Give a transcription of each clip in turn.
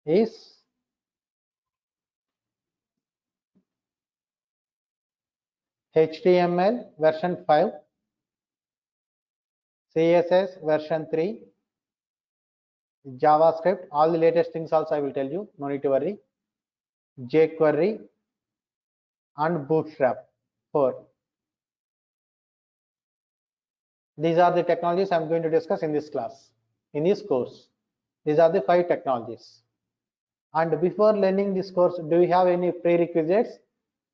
is HTML version 5, CSS version 3, JavaScript, all the latest things also I will tell you, no need to worry, jQuery and Bootstrap 4. These are the technologies I am going to discuss in this class, in this course. These are the 5 technologies. And before learning this course, do you have any prerequisites?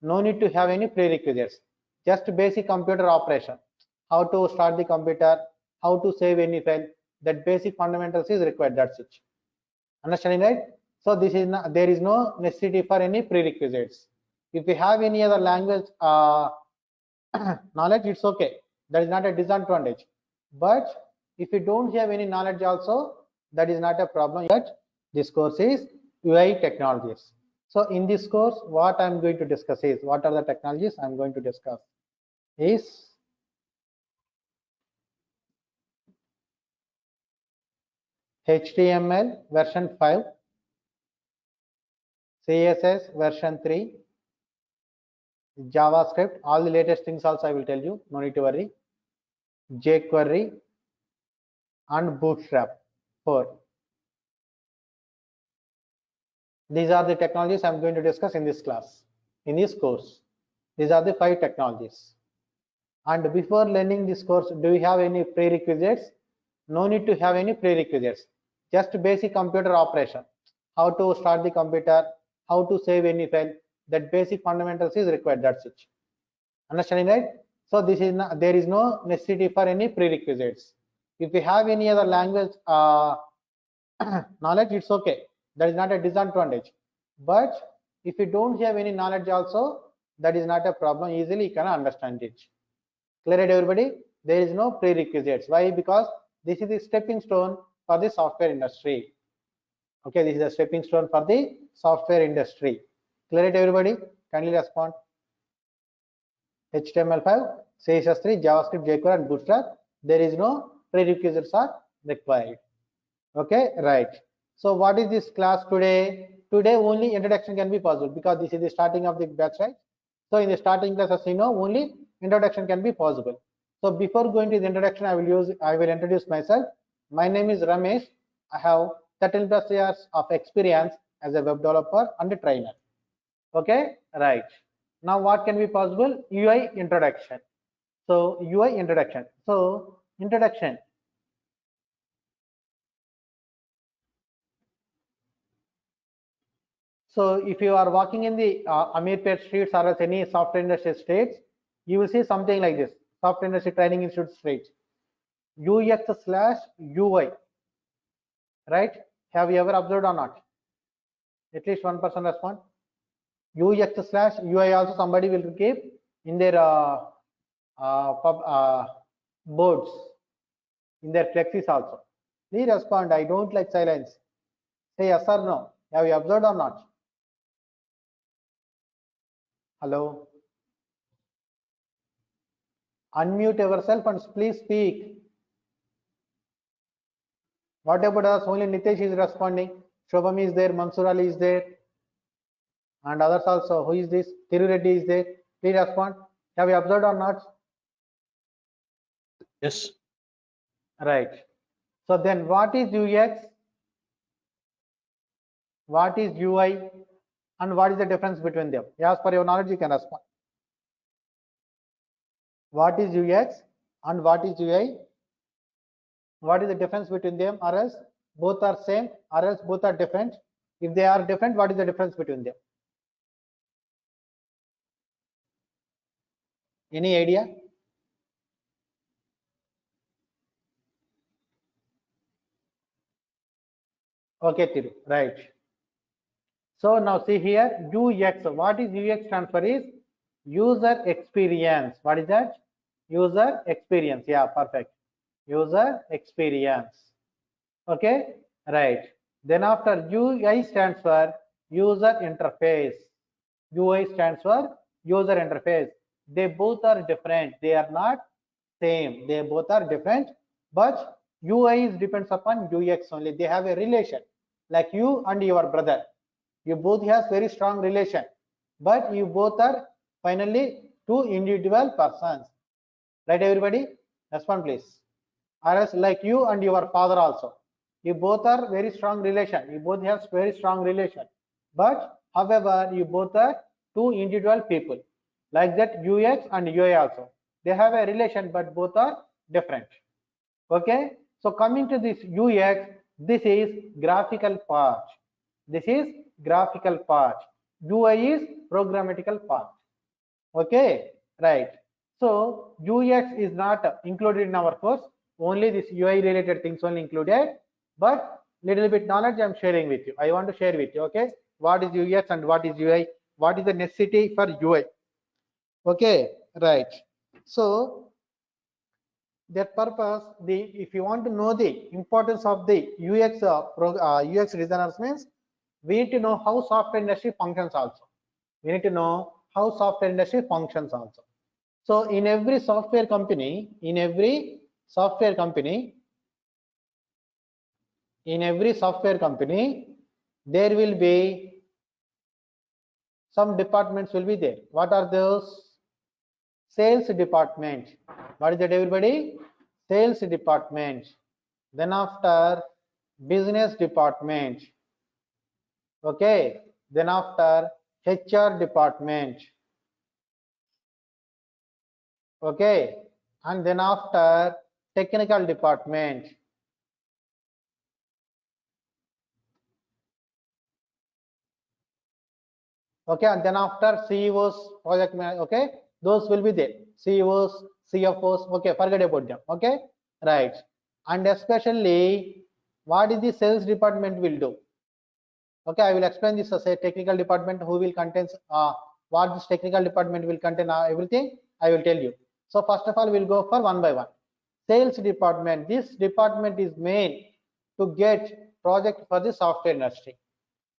No need to have any prerequisites. Just basic computer operation. How to start the computer, how to save any file, that basic fundamentals is required, that's it. Understanding, right? So this is not, there is no necessity for any prerequisites. If you have any other language knowledge, it's okay. That is not a disadvantage. But if you don't have any knowledge also, that is not a problem. But this course is UI technologies. So in this course, what I'm going to discuss is, what are the technologies I'm going to discuss is HTML version 5, CSS version 3, JavaScript, all the latest things also I will tell you, no need to worry, jQuery and Bootstrap 4. These are the technologies I'm going to discuss in this class, in this course. These are the 5 technologies. And before learning this course, do you have any prerequisites? No need to have any prerequisites. Just basic computer operation. How to start the computer, how to save any file, that basic fundamentals is required, that's it. Understanding, right? So this is not, there is no necessity for any prerequisites. If you have any other language knowledge, it's okay. That is not a disadvantage. But if you don't have any knowledge also, that is not a problem. Easily you can understand it. Clear it, everybody? There is no prerequisites. Why? Because this is the stepping stone for the software industry. Okay, this is a stepping stone for the software industry. Clear it, everybody? Kindly respond. HTML5, CSS3, JavaScript, jQuery, and Bootstrap. There is no prerequisites are required. Okay, right. So what is this class today? Today only introduction can be possible because this is the starting of the batch, right? So in the starting class, as you know, only introduction can be possible. So before going to the introduction, I will introduce myself. My name is Ramesh. I have 13 plus years of experience as a web developer and a trainer. Okay, right. Now what can be possible? UI introduction. So UI introduction. So introduction. So if you are walking in the Amirpet streets or else any software industry streets, you will see something like this: software industry training institute streets, UX/UI. Right? Have you ever observed or not? At least one person respond. UX/UI also somebody will keep in their boards, in their flexes also. Please respond. I don't like silence. Say yes or no. Have you observed or not? Hello. Unmute yourself and please speak. What about us? Only Nitesh is responding. Shobham is there. Mansoor Ali is there. And others also. Who is this? Thiru Reddy is there. Please respond. Have you observed or not? Yes. Right. So then what is UX? What is UI? And what is the difference between them? As per your knowledge, you can respond. What is UX and what is UI? What is the difference between them, or else both are same, or else both are different? If they are different, what is the difference between them? Any idea? Okay, Thiru, right. So now see here, UX. What is UX stand for is user experience. What is that? User experience. Yeah, perfect. User experience. Okay, right. Then after UI stands for user interface. UI stands for user interface. They both are different. They are not same. They both are different, but UI is depends upon UX only. They have a relation. like you and your brother. You both has very strong relation, but you both are finally two individual persons. Right, everybody? Respond, please. Or else, like you and your father also. You both are very strong relation. You both have very strong relation. But however, you both are two individual people. Like that, UX and UI also. They have a relation, but both are different. Okay. So coming to this UX, this is graphical part. This is graphical part. UI is programmatical part. Okay, right. So UX is not included in our course. Only this UI related things only included. But little bit knowledge I am sharing with you. I want to share with you. Okay, what is UX and what is UI? What is the necessity for UI? Okay, right. So that purpose, the if you want to know the importance of the UX UX designers means we need to know how software industry functions also. We need to know how software industry functions also. So in every software company, there will be some departments will be there. What are those? Sales department. What is that, everybody? Sales department. Then after, business department. Okay. Then after, HR department. Okay. And then after, technical department. Okay. And then after, CEOs, project manager. Okay. Those will be there. CEOs, CFOs. Okay. Forget about them. Okay. Right. And especially, what is the sales department will do? Okay, I will explain this as a technical department who will contain what this technical department will contain everything. I will tell you. So first of all, we'll go for one by one. Sales department. This department is main to get project for the software industry.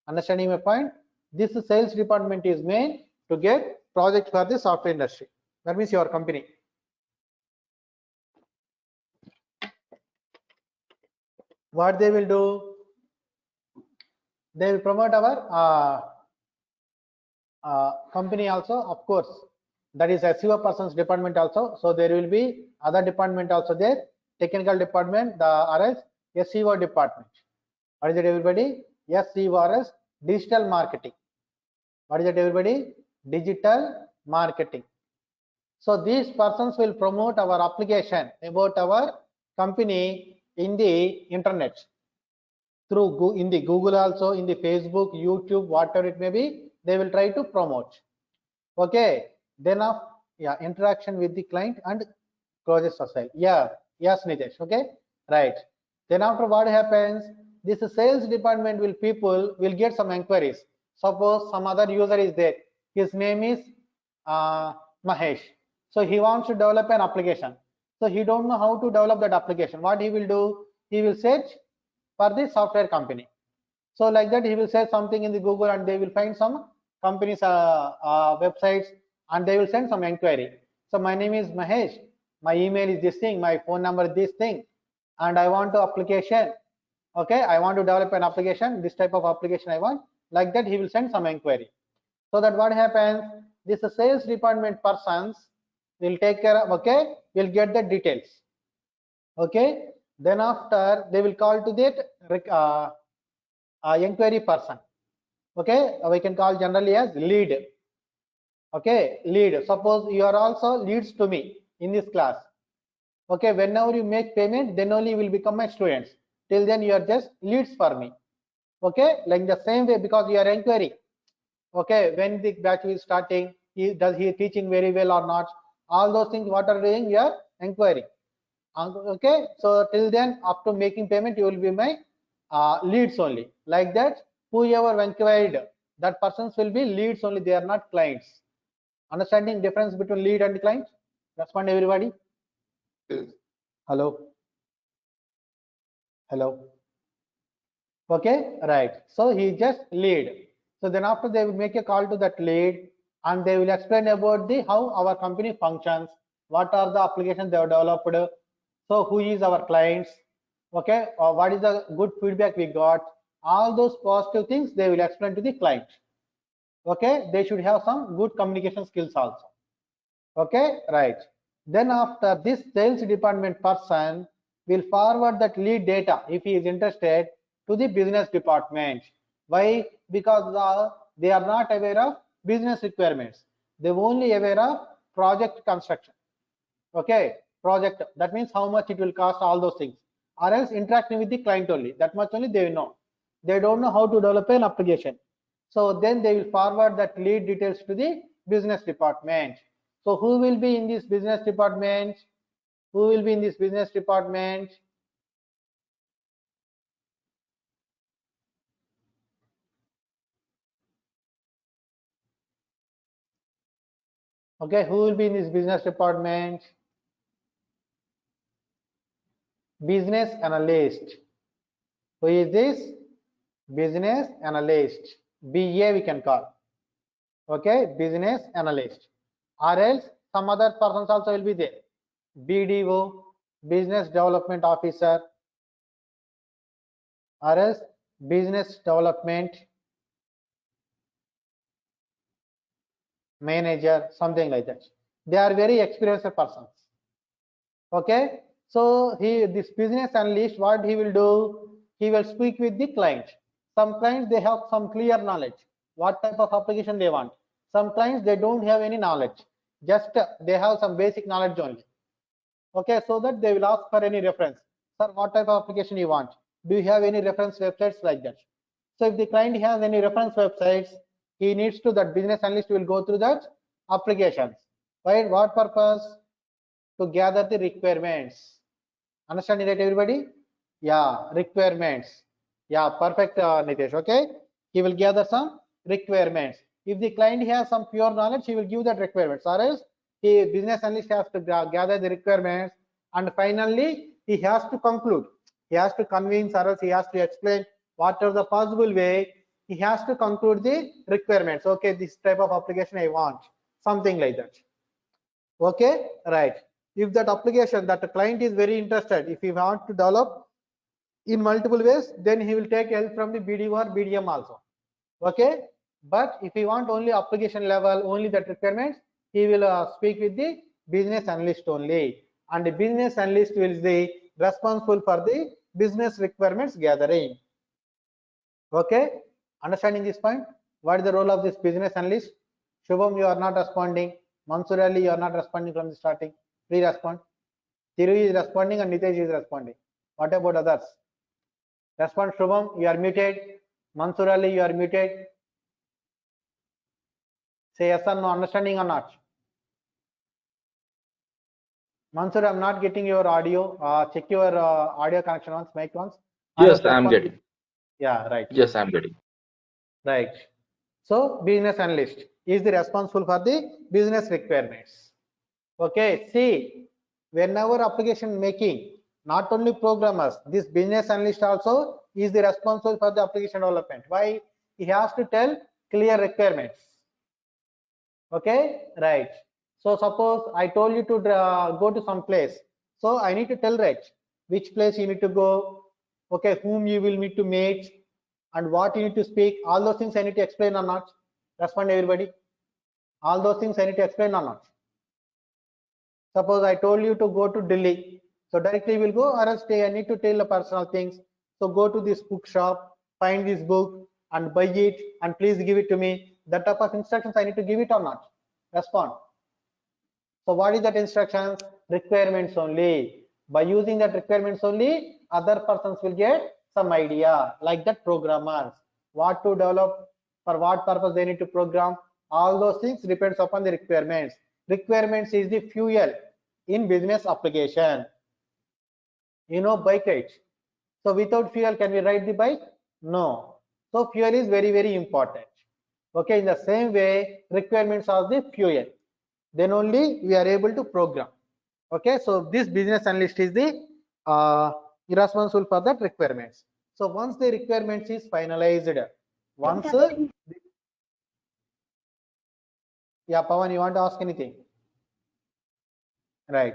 Understanding my point? This sales department is main to get project for the software industry. That means your company. What they will do? They will promote our company also, of course. That is SEO person's department also. So there will be other department also there. Technical department, the RS SEO department. What is it, everybody? SEO RS digital marketing. What is it, everybody? Digital marketing. So these persons will promote our application about our company in the internet, through in the Google also, in the Facebook, YouTube, whatever it may be, they will try to promote. Okay. Then of interaction with the client and closes society. Yes, Nitesh. Okay, right. Then after, what happens? This sales department people will get some inquiries. Suppose some other user is there. His name is Mahesh. So he wants to develop an application. So he don't know how to develop that application. What he will do? He will search for the software company. So like that, he will search something in the Google and they will find some companies websites and they will send some inquiry. So my name is Mahesh, my email is this thing, my phone number is this thing, and I want to application. Okay, I want to develop an application, this type of application I want. Like that, he will send some inquiry. So that what happens? This sales department persons will take care of, okay, will get the details. Okay, then after they will call to that inquiry person. Okay, we can call generally as lead. Okay, lead. Suppose you are also leads to me in this class. Okay, whenever you make payment, then only you will become my students. Till then you are just leads for me. Okay, like the same way, because you are inquiry. Okay, when the batch is starting, does he teaching very well or not? All those things what are doing, you are inquiry. Okay, so till then, up to making payment, you will be my leads only. Like that, whoever inquired, that persons will be leads only, they are not clients. Understanding difference between lead and client? Respond, everybody. Hello. Okay, right. So he just lead. So then after, they will make a call to that lead and they will explain about the how our company functions, what are the applications they have developed, so who is our clients, okay, or what is the good feedback we got, All those positive things they will explain to the client. Okay, they should have some good communication skills also. Okay, right. Then after this, sales department person will forward that lead data if he is interested to the business department. Why? Because they are not aware of business requirements. They only aware of project construction. Okay, project, that means how much it will cost, all those things, or else interacting with the client only, that much only they will know. They don't know how to develop an application. So then they will forward that lead details to the business department. So who will be in this business department? Who will be in this business department? Okay, who will be in this business department? Business analyst. Who is this? Business analyst. BA we can call. Okay, business analyst, or else some other persons also will be there. BDO, business development officer, or else business development manager, something like that. They are very experienced persons. Okay, so this business analyst, what he will do, he will speak with the client. Some clients they have some clear knowledge what type of application they want. Some clients they don't have any knowledge, just they have some basic knowledge only. Okay, so that they will ask for any reference. Sir, what type of application you want? Do you have any reference websites like that? So if the client has any reference websites, he needs to, that business analyst will go through that applications. Right? What purpose? To gather the requirements. Understand it, everybody? Yeah, requirements. Yeah, perfect, Nitesh. Okay, he will gather some requirements. If the client has some pure knowledge, he will give that requirements. Or else, the business analyst has to gather the requirements, and finally he has to conclude. He has to convince, or else he has to explain whatever the possible way. He has to conclude the requirements. Okay, this type of application I want, something like that. Okay, right. If that application that the client is very interested, if he wants to develop in multiple ways, then he will take help from the BDO or BDM also. Okay, but if he want only application level, only that requirements, he will speak with the business analyst only, and the business analyst will be responsible for the business requirements gathering. Okay, understanding this point? What is the role of this business analyst? Shubham, you are not responding. Mansur Ali, you are not responding from the starting. Please respond. Thiru is responding and Nitesh is responding. What about others? Respond, Shubham, you are muted. Mansur Ali, you are muted. Say yes or no, understanding or not? Mansur, I'm not getting your audio. Check your audio connection once, mic once. Yes, I'm getting. Yeah, right. Yes, I'm getting. Right. So business analyst is the responsible for the business requirements. Okay, see, whenever application making, not only programmers, this business analyst also is the responsible for the application development. Why? He has to tell clear requirements. Okay, right. So suppose I told you to go to some place. So I need to tell, right, which place you need to go, okay, whom you will need to meet, and what you need to speak. All those things I need to explain or not? Respond, everybody. All those things I need to explain or not? Suppose I told you to go to Delhi, so directly will go, or else I need to tell the personal things. So go to this bookshop, find this book and buy it, and please give it to me. That type of instructions I need to give it or not? Respond. So what is that instructions? Requirements only. By using that requirements only, other persons will get some idea, like that programmers, what to develop, for what purpose they need to program. All those things depends upon the requirements. Requirements is the fuel in business application. You know, bike rides. So without fuel, can we ride the bike? No. So fuel is very, very important. Okay, in the same way, requirements of the fuel. Then only we are able to program. Okay, so this business analyst is the responsible for that requirements. So once the requirements is finalized, once yeah, Pawan, you want to ask anything? Right.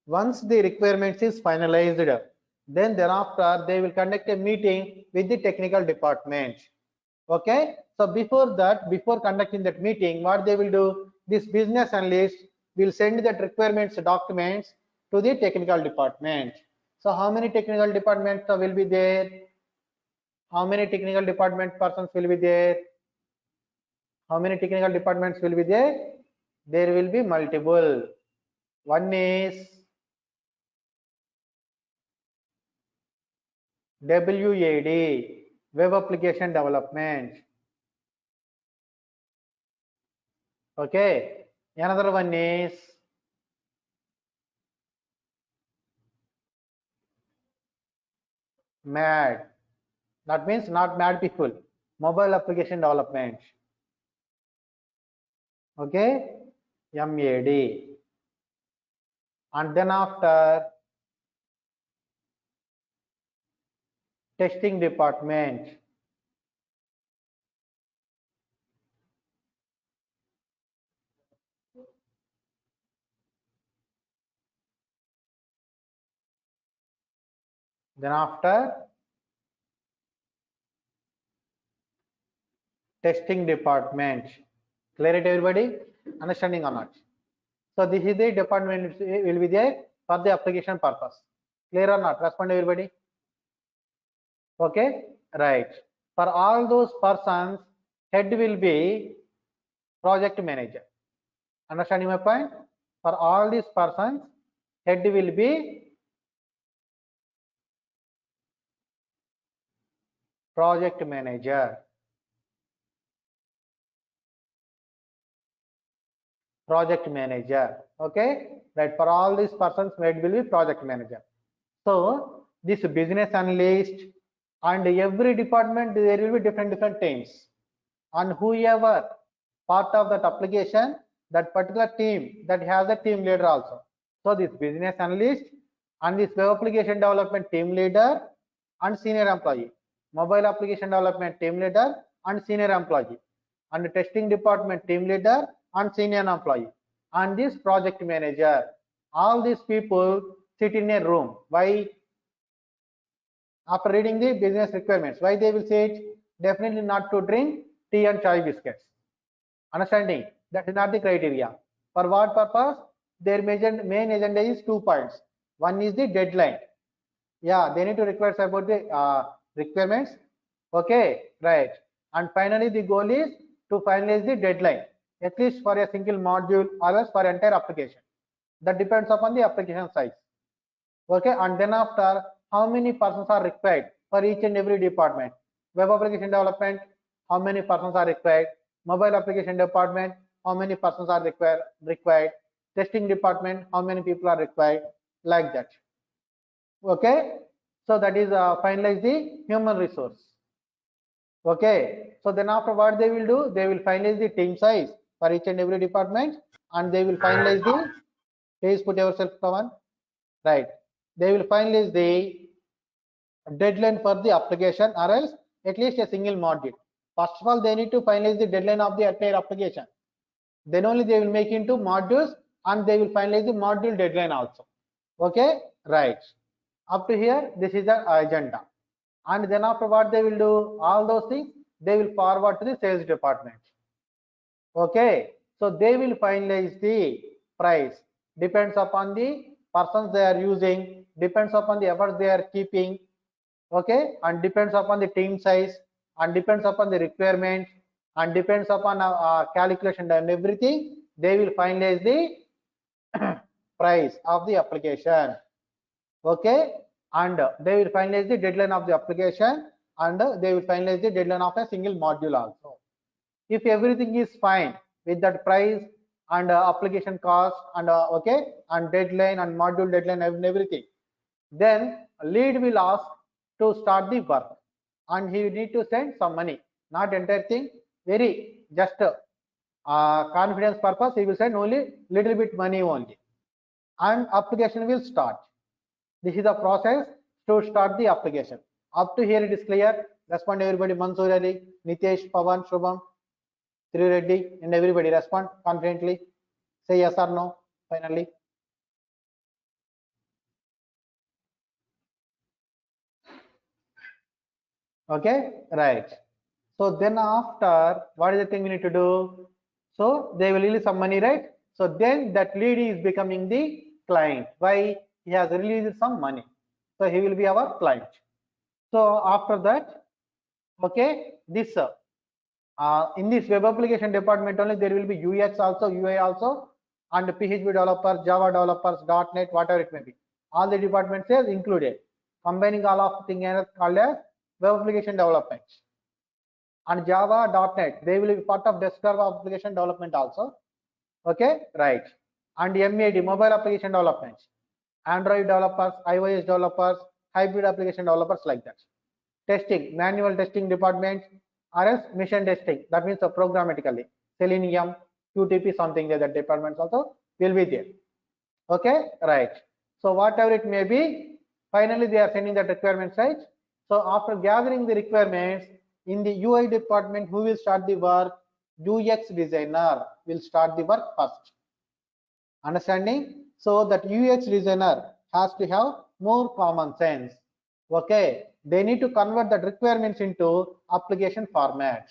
Once the requirements is finalized, Then thereafter they will conduct a meeting with the technical department. Okay, so before that, before conducting that meeting, what they will do, this business analyst will send that requirements documents to the technical department. So how many technical departments will be there? How many technical department persons will be there? How many technical departments will be there? There will be multiple. One is WAD, Web Application Development. Okay. Another one is MAD. That means not mad people. Mobile Application Development. Okay. MAD. And then after testing department. Then after testing department. Clear it everybody? Understanding or not? So this is the department will be there for the application purpose. Clear or not? Respond everybody. Okay, right. For all those persons, head will be project manager. Understanding my point? For all these persons, head will be project manager. Project manager. Okay, right. For all these persons, head will be project manager. So this business analyst and every department there will be different teams, and whoever part of that application, that particular team that has a team leader also. So this business analyst and this web application development team leader and senior employee, mobile application development team leader and senior employee, and the testing department team leader and senior employee, and this project manager. All these people sit in a room. Why? After reading the business requirements, why they will say it? Definitely not to drink tea and chai biscuits. Understanding? That is not the criteria. For what purpose? Their main agenda is 2 points. One is the deadline. Yeah, they need to require about the requirements. Okay, right. And finally, the goal is to finalize the deadline, at least for a single module or else for entire application. That depends upon the application size. Okay, and then after, how many persons are required for each and every department? Web application development, how many persons are required? Mobile application department, how many persons are required? Testing department, how many people are required? Like that. Okay, so that is finalize the human resource. Okay, so then after, what they will do, they will finalize the team size for each and every department, and they will finalize the, please put yourself on, right, they will finalize the deadline for the application or else at least a single module. First of all, they need to finalize the deadline of the entire application. Then only they will make into modules, and they will finalize the module deadline also. Okay, right. Up to here, this is the agenda. And then after, what they will do, all those things they will forward to the sales department. Okay, so they will finalize the price. Depends upon the persons they are using, depends upon the efforts they are keeping. Okay, and depends upon the team size, and depends upon the requirement, and depends upon calculation and everything. They will finalize the price of the application. Okay, and they will finalize the deadline of the application, and they will finalize the deadline of a single module also. If everything is fine with that price and application cost and okay, and deadline and module deadline and everything, then lead will ask to start the work, and he need to send some money, not entire thing, very just confidence purpose, he will send only little bit money only, and application will start. This is the process to start the application. Up to here it is clear. Respond everybody. Mansoor Ali, Nitesh, Pavan, Shubham, Sri Reddy, and everybody respond confidently. Say yes or no finally. Okay, right. So then after, what is the thing we need to do? So they will release some money, right? So then that lead is becoming the client. Why? He has released some money. So he will be our client. So after that, okay, this in this web application department only there will be UX also, UI also, and PHP developers, Java developers, .NET, whatever it may be. All the departments are included. Combining all of things called as web application development. And Java, .NET, they will be part of desktop application development also. Okay, right. And MAD, mobile application development. Android developers, iOS developers, hybrid application developers, like that. Testing, manual testing department, or else mission testing, that means programmatically. Selenium, QTP, something like that departments also will be there. Okay, right. So whatever it may be, finally they are sending the requirements, right? So after gathering the requirements, in the UI department, who will start the work? UX designer will start the work first. Understanding? So that UX designer has to have more common sense. Okay, they need to convert the requirements into application format.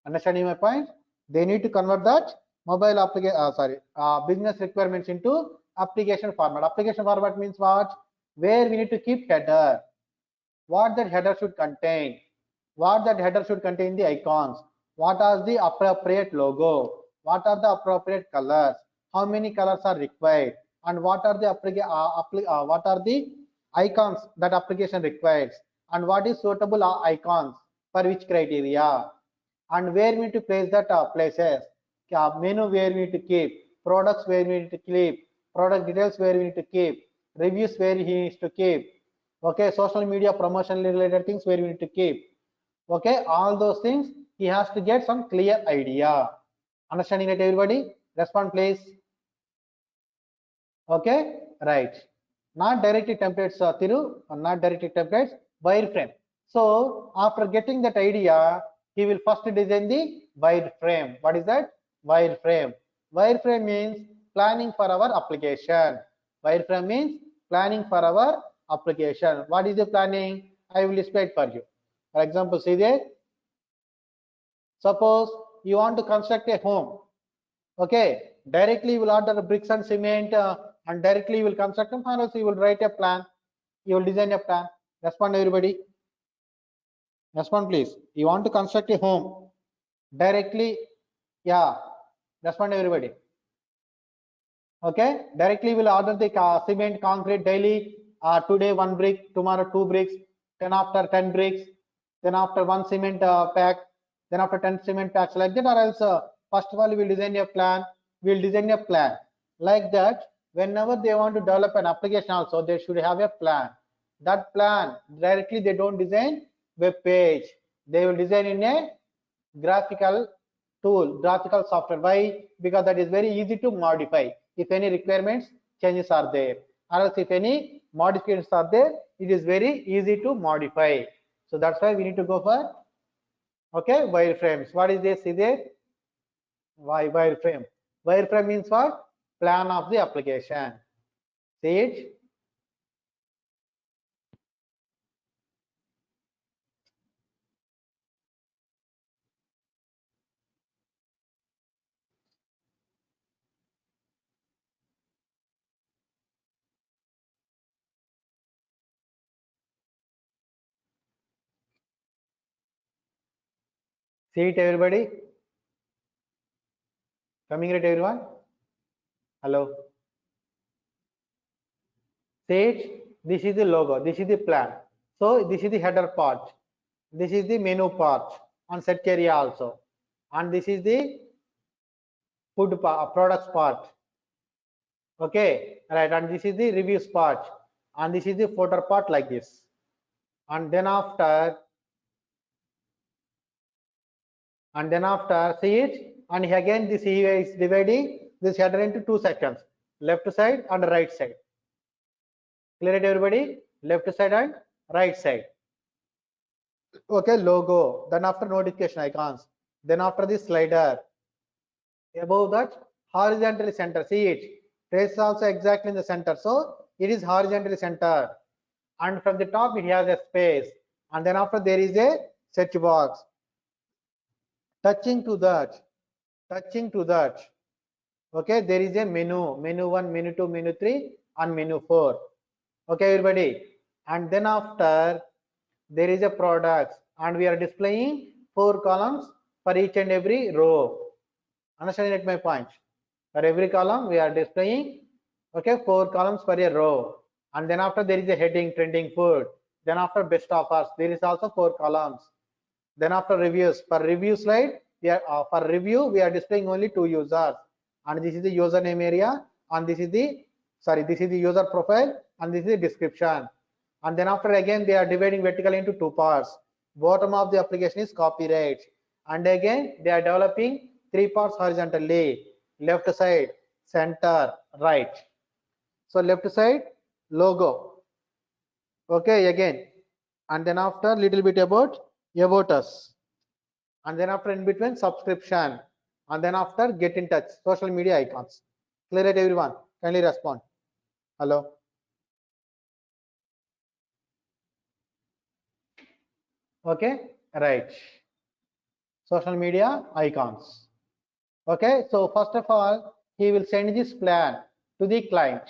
Understanding my point? They need to convert that mobile application, business requirements into application format. Application format means what? Where we need to keep header, what that header should contain, what that header should contain the icons, what are the appropriate logo, what are the appropriate colors, how many colors are required, and what are the icons that application requires, and what is suitable icons for which criteria, and where we need to place that places, menu where we need to keep, products where we need to keep, product details where we need to keep, reviews where he needs to keep, okay, social media promotion related things where we need to keep, okay, all those things he has to get some clear idea. Understanding it, everybody? Respond please. Okay, right. Not directly templates, Thiru, not directly templates, wireframe. So after getting that idea, he will first design the wireframe. What is that? Wireframe. Wireframe means planning for our application. Wireframe means planning for our application. What is the planning? I will display it for you. For example, see there. Suppose you want to construct a home. Okay, directly you will order bricks and cement and directly you will construct them, or else you will write a plan, you will design a plan. Respond everybody. Respond please. You want to construct a home directly, yeah. Respond everybody. Okay, directly will order the cement, concrete daily. Today one brick, tomorrow two bricks, then after 10 bricks, then after one cement pack, then after 10 cement packs, like that. Or else first of all we will design a plan. We will design a plan like that. Whenever they want to develop an application, also they should have a plan. That plan directly they don't design web page. They will design in a graphical tool, graphical software. Why? Because that is very easy to modify. If any requirements changes are there, or else if any modifications are there, it is very easy to modify. So that's why we need to go for, okay, wireframes. What is this? Is it wireframe? Wireframe means what? Plan of the application. See it? See it, everybody? Coming right, everyone? Hello. Say this is the logo, this is the plan. So this is the header part, this is the menu part, and set area also, and this is the food part, products part. Okay, right, and this is the reviews part, and this is the footer part, like this. And then after, see it, and again this is dividing this header into two sections, left side and right side. Clear it, everybody? Left side and right side. Okay, logo, then after notification icons, then after the slider, above that horizontally center. See it, trace is also exactly in the center, so it is horizontally centered, and from the top it has a space, and then after there is a search box. Touching to that, okay, there is a menu 1, menu 2, menu 3, and menu 4. Okay, everybody. And then after there is a products, and we are displaying 4 columns for each and every row. Understanding at my point? For every column we are displaying, okay, 4 columns for a row. And then after there is a heading, trending food. Then after best offers, there is also 4 columns. Then after reviews, for review slide, we are for review we are displaying only 2 users, and this is the username area, and this is the user profile, and this is the description. And then after again they are dividing vertically into 2 parts. Bottom of the application is copyright, and again they are developing 3 parts horizontally: left side, center, right. So left side logo, okay, again, and then after little bit about us, and then after in between subscription, and then after get in touch, social media icons. Clear it everyone? Kindly respond. Hello. Okay, right. Social media icons. Okay, so first of all he will send this plan to the client.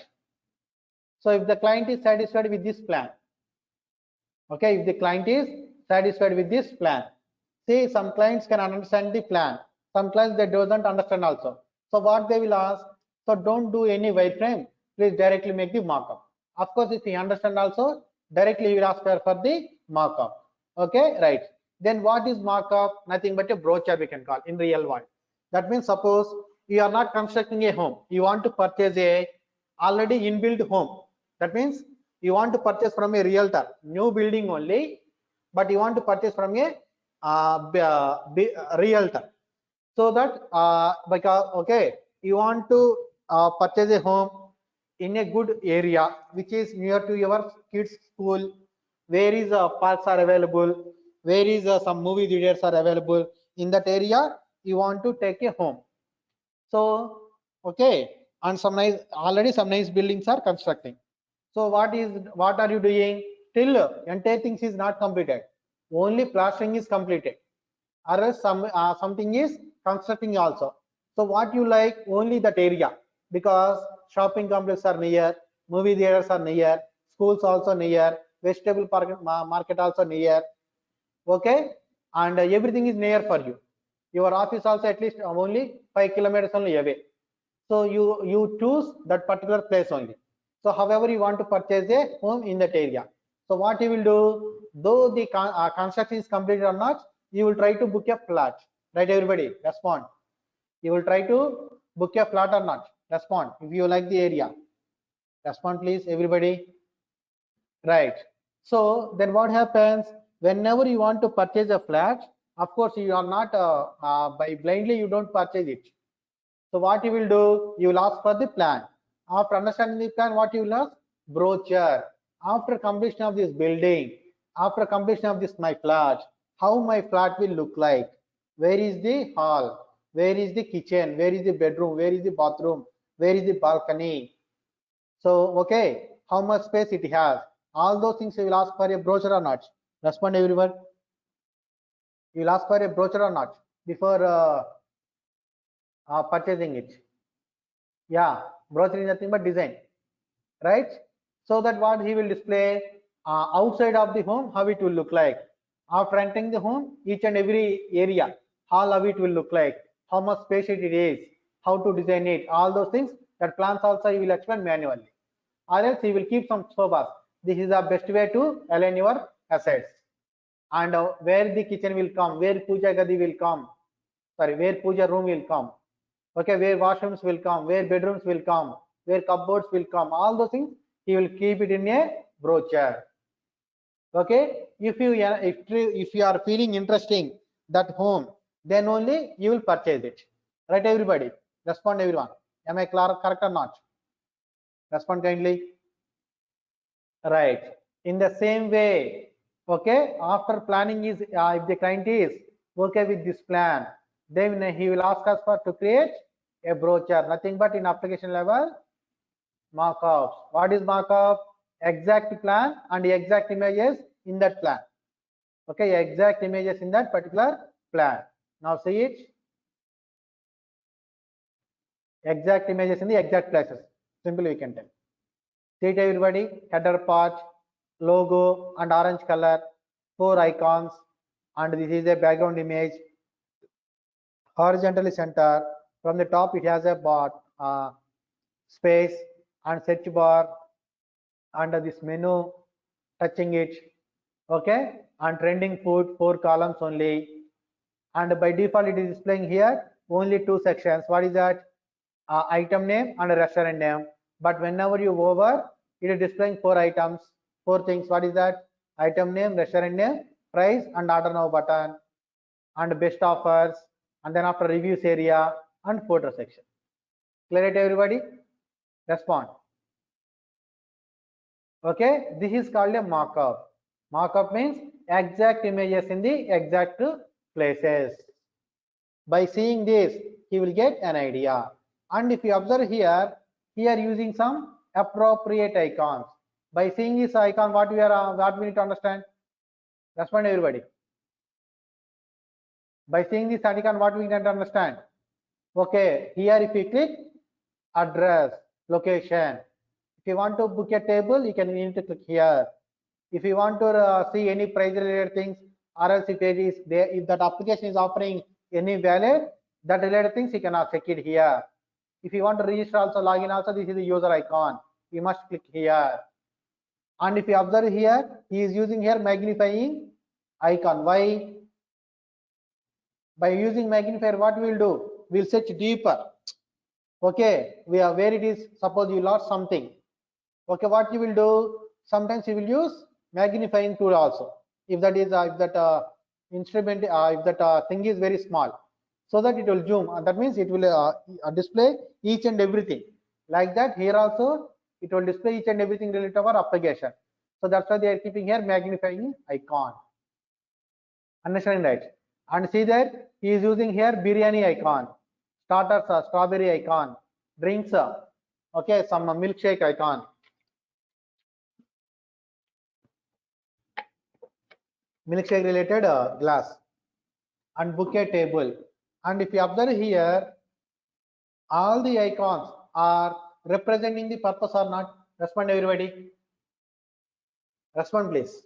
So if the client is satisfied with this plan, okay, if the client is satisfied with this plan, see, some clients can understand the plan, some clients they doesn't understand also. So what they will ask, so don't do any wireframe, please directly make the markup. Of course if he understand also, directly he will ask for the markup. Okay, right. Then what is markup? Nothing but a brochure we can call in real world. That means suppose you are not constructing a home, you want to purchase a already inbuilt home. That means you want to purchase from a realtor, new building only, but you want to purchase from a realtor. So that because okay, you want to purchase a home in a good area which is near to your kids school, where is parks are available, where is some movie theaters are available. In that area you want to take a home. So okay, and some nice buildings are constructing. So what are you doing? Till entire things is not completed, only plastering is completed, or else something is constructing also. So what you like? Only that area, because shopping complexes are near, movie theaters are near, schools also near, vegetable market also near. Okay, and everything is near for you. Your office also at least only 5 kilometers only away. So you choose that particular place only. So however you want to purchase a home in that area. So what you will do, though the construction is completed or not, you will try to book a flat. Right, everybody? Respond. You will try to book a flat or not? Respond. If you like the area, respond please, everybody. Right. So then what happens whenever you want to purchase a flat? Of course, you are not by blindly you don't purchase it. So what you will do? You will ask for the plan. After understanding the plan, what you will ask? Brochure. After completion of this building, after completion of this my flat, how my flat will look like? Where is the hall? Where is the kitchen? Where is the bedroom? Where is the bathroom? Where is the balcony? So okay, how much space it has? All those things you will ask for a brochure or not? Respond everyone. You will ask for a brochure or not before purchasing it? Yeah, brochure is nothing but design, right? So that what he will display outside of the home, how it will look like. After entering the home, each and every area, how it will look like, how much space it is, how to design it, all those things. That plans also he will explain manually, or else he will keep some sobas. This is the best way to align your assets. And where the kitchen will come, where puja gadi will come, sorry, where puja room will come, okay, where washrooms will come, where bedrooms will come, where cupboards will come, all those things he will keep it in a brochure. Okay, if you are feeling interesting that home, then only you will purchase it. Right, everybody? Respond everyone. Am I correct or not? Respond kindly. Right. In the same way, okay, after planning is if the client is okay with this plan, then he will ask us for to create a brochure. Nothing but in application level markups. What is markup? Exact plan and exact images in that plan. Okay, exact images in that particular plan. Now see it. Exact images in the exact places. Simply we can tell. See it everybody. Header part, logo and orange color, 4 icons, and this is a background image. Horizontally center. From the top it has a bar, space and search bar, under this menu, touching it. Okay, and trending food, 4 columns only, and by default it is displaying here only 2 sections. What is that? Item name and restaurant name. But whenever you over, it is displaying 4 items, 4 things. What is that? Item name, restaurant name, price, and order now button, and best offers, and then after reviews area and photo section. Clear it everybody? Respond. Okay, this is called a markup. Markup means exact images in the exact places. By seeing this, he will get an idea. And if you observe here, using some appropriate icons. By seeing this icon, what we need to understand? Respond everybody. By seeing this icon, what we need to understand? Okay, here if you click address, location. If you want to book a table, you need to click here. If you want to see any price related things, or else if if that application is offering any valid, that related things, you can check it here. If you want to register also, login also, this is the user icon. You must click here. And if you observe here, he is using here magnifying icon. Why? By using magnifier, what we will do? We will search deeper. Okay, we are where it is. Suppose you lost something. Okay, what you will do? Sometimes you will use magnifying tool also. If that is if that instrument, if that thing is very small, so that it will zoom, and that means it will display each and everything. Like that, here also it will display each and everything related to our application. So that's why they are keeping here magnifying icon. Understand, right? And see that he is using here biryani icon, starters, strawberry icon, drinks, okay, some milkshake icon. Milkshake related glass, and bouquet table. And if you observe here, all the icons are representing the purpose or not? Respond everybody. Respond please.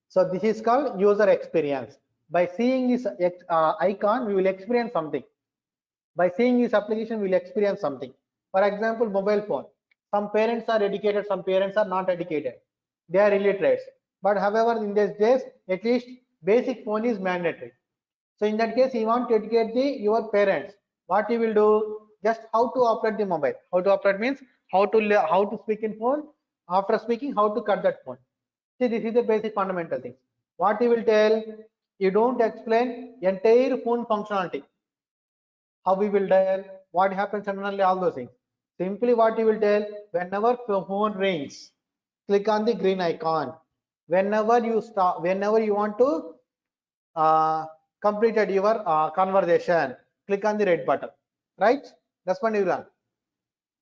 So this is called user experience. By seeing this icon, we will experience something. By seeing this application, we will experience something. For example, mobile phone. Some parents are educated, some parents are not educated. They are illiterate. But however, in these days, at least basic phone is mandatory. So in that case, you want to educate your parents. What you will do? Just how to operate the mobile. How to operate means how to speak in phone. After speaking, how to cut that phone. See, this is the basic fundamental thing. What you will tell? You don't explain entire phone functionality. How we will dial, what happens suddenly, all those things. Simply what you will tell, whenever phone rings, click on the green icon. Whenever you start, whenever you want to completed your conversation, click on the red button. Right? Respond everyone.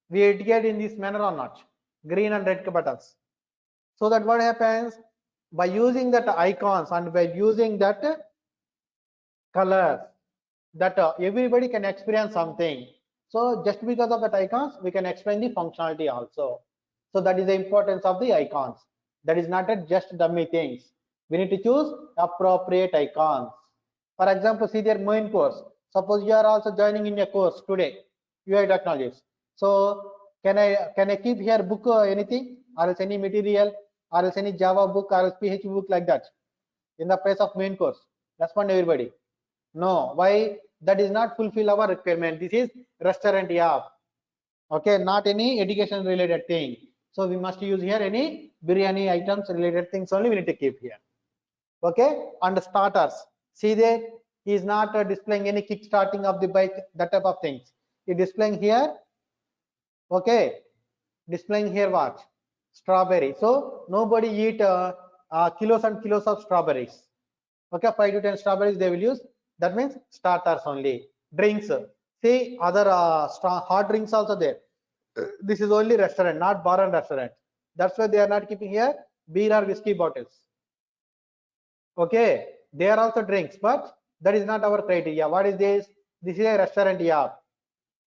We educate in this manner or not? Green and red buttons. So that what happens? By using that icons and by using that colors, that everybody can experience something. So just because of that icons, we can explain the functionality also. So that is the importance of the icons. That is not a just dummy things. We need to choose appropriate icons. For example, see their main course. Suppose you are also joining in a course today, UI technologies. So can I keep here book anything, or else any material, or else any Java book, or else PHP book, like that in the place of main course? Respond everybody. No. Why? That is not fulfill our requirement. This is restaurant app. Okay, not any education related thing. So we must use here any biryani items related things only we need to keep here. Okay, and starters. See that he is not displaying any kick starting of the bike, that type of things. He is displaying here. Okay, displaying here what? Strawberry. So nobody eat kilos and kilos of strawberries. Okay, 5 to 10 strawberries they will use. That means starters only. Drinks. See other hot drinks also there. This is only restaurant, not bar and restaurant. That's why they are not keeping here beer or whiskey bottles. Okay, they are also drinks, but that is not our criteria. What is this? This is a restaurant app.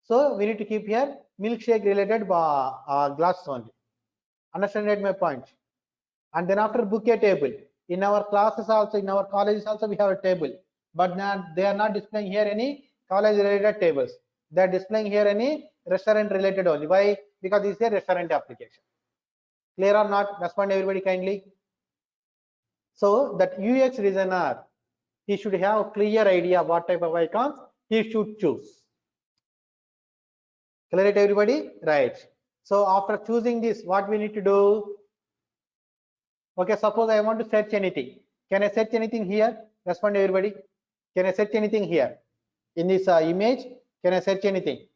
So we need to keep here milkshake related glass only. Understand my point? And then after book a table. In our classes also, in our colleges also, we have a table, but not, they are not displaying here any college related tables. They are displaying here any restaurant related only. Why? Because this is a restaurant application. Clear or not? Respond everybody kindly. So that UX designer, he should have a clear idea what type of icons he should choose. Clear it everybody? Right. So after choosing this, what we need to do? Okay, suppose I want to search anything. Can I search anything here? Respond everybody. Can I search anything here? In this image, can I search anything?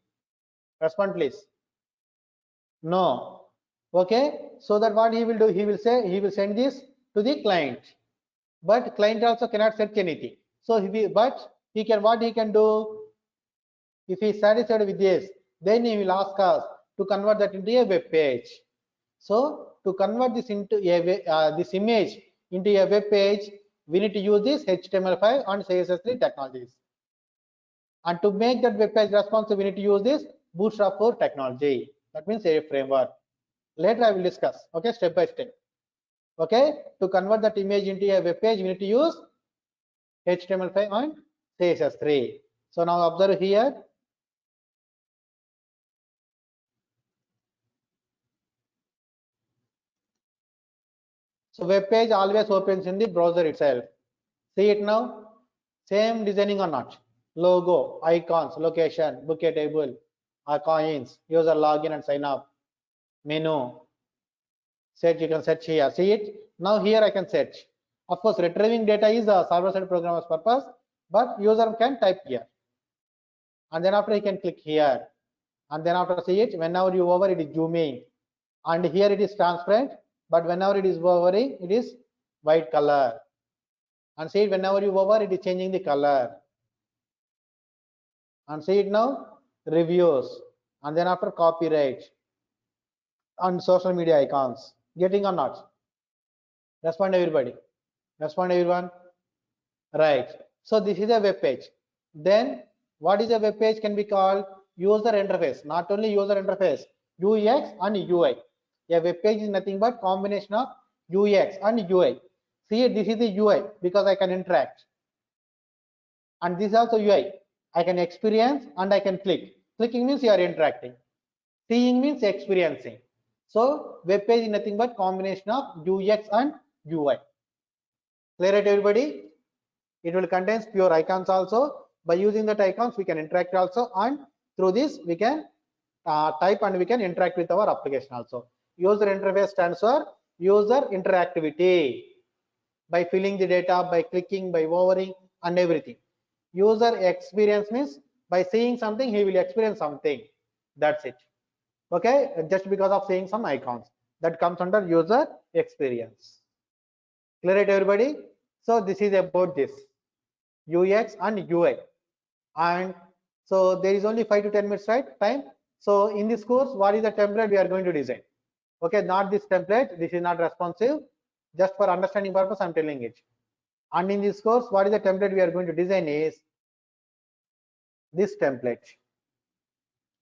Respond please. No. Okay, so that what he will do, he will say, he will send this to the client. But client also cannot search anything. So but he can, what he can do, if he is satisfied with this, then he will ask us to convert that into a web page. So to convert this into a this image into a web page, we need to use this HTML5 and CSS3 technologies. And to make that web page responsive, we need to use this Bootstrap 4 technology. That means a framework. Later I will discuss. Okay, step by step. Okay, to convert that image into a web page, we need to use HTML5 and CSS3. So now observe here. So web page always opens in the browser itself. See it now? Same designing or not? Logo, icons, location, bouquet table, coins, user login and sign up, menu, search, you can search here. See it? Now here I can search. Of course, retrieving data is a server-side programmer's purpose, but user can type here. And then after he can click here. And then after see it, whenever you hover, it is zooming. And here it is transparent, but whenever it is hovering, it is white color. And see it, whenever you hover, it is changing the color. And see it now, reviews. And then after copyright and social media icons. Getting or not? Respond everybody. Respond everyone. Right. So this is a web page. Then what is a web page can be called user interface. Not only user interface, UX and UI. A web page is nothing but combination of UX and UI. See, this is the UI because I can interact. And this is also UI. I can experience and I can click. Clicking means you are interacting. Seeing means experiencing. So web page is nothing but combination of UX and UI. Clear it everybody? It will contain pure icons also. By using that icons, we can interact also, and through this we can type and we can interact with our application also. User interface stands for user interactivity. By filling the data, by clicking, by hovering, and everything. User experience means by seeing something, he will experience something. That's it. Okay, just because of seeing some icons, that comes under user experience. Clear it everybody? So this is about this UX and UI. And so there is only 5 to 10 minutes right time. So in this course, what is the template we are going to design? Okay, not this template, this is not responsive, just for understanding purpose I'm telling it. And in this course, what is the template we are going to design is this template.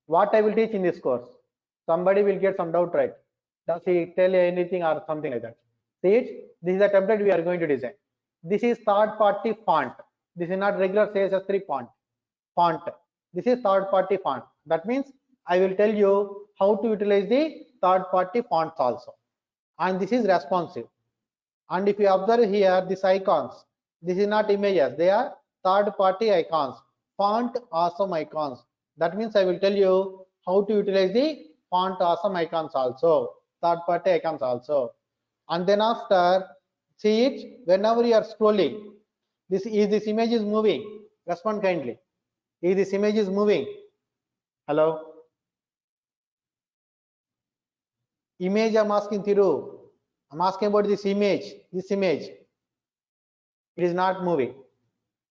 What I will teach in this course, somebody will get some doubt, right? Does he tell anything or something like that? See it? This is the template we are going to design. This is third party font. This is not regular CSS3 font. This is third party font. That means I will tell you how to utilize the third party fonts also. And this is responsive. And if you observe here, these icons, this is not images, they are third party icons, font awesome icons. That means I will tell you how to utilize the font awesome icons also, third party icons also. And then after, see it, whenever you are scrolling, this image is moving. Respond kindly. Is this image is moving? Hello? Image I'm asking Thiru. I'm asking about this image. This image. It is not moving.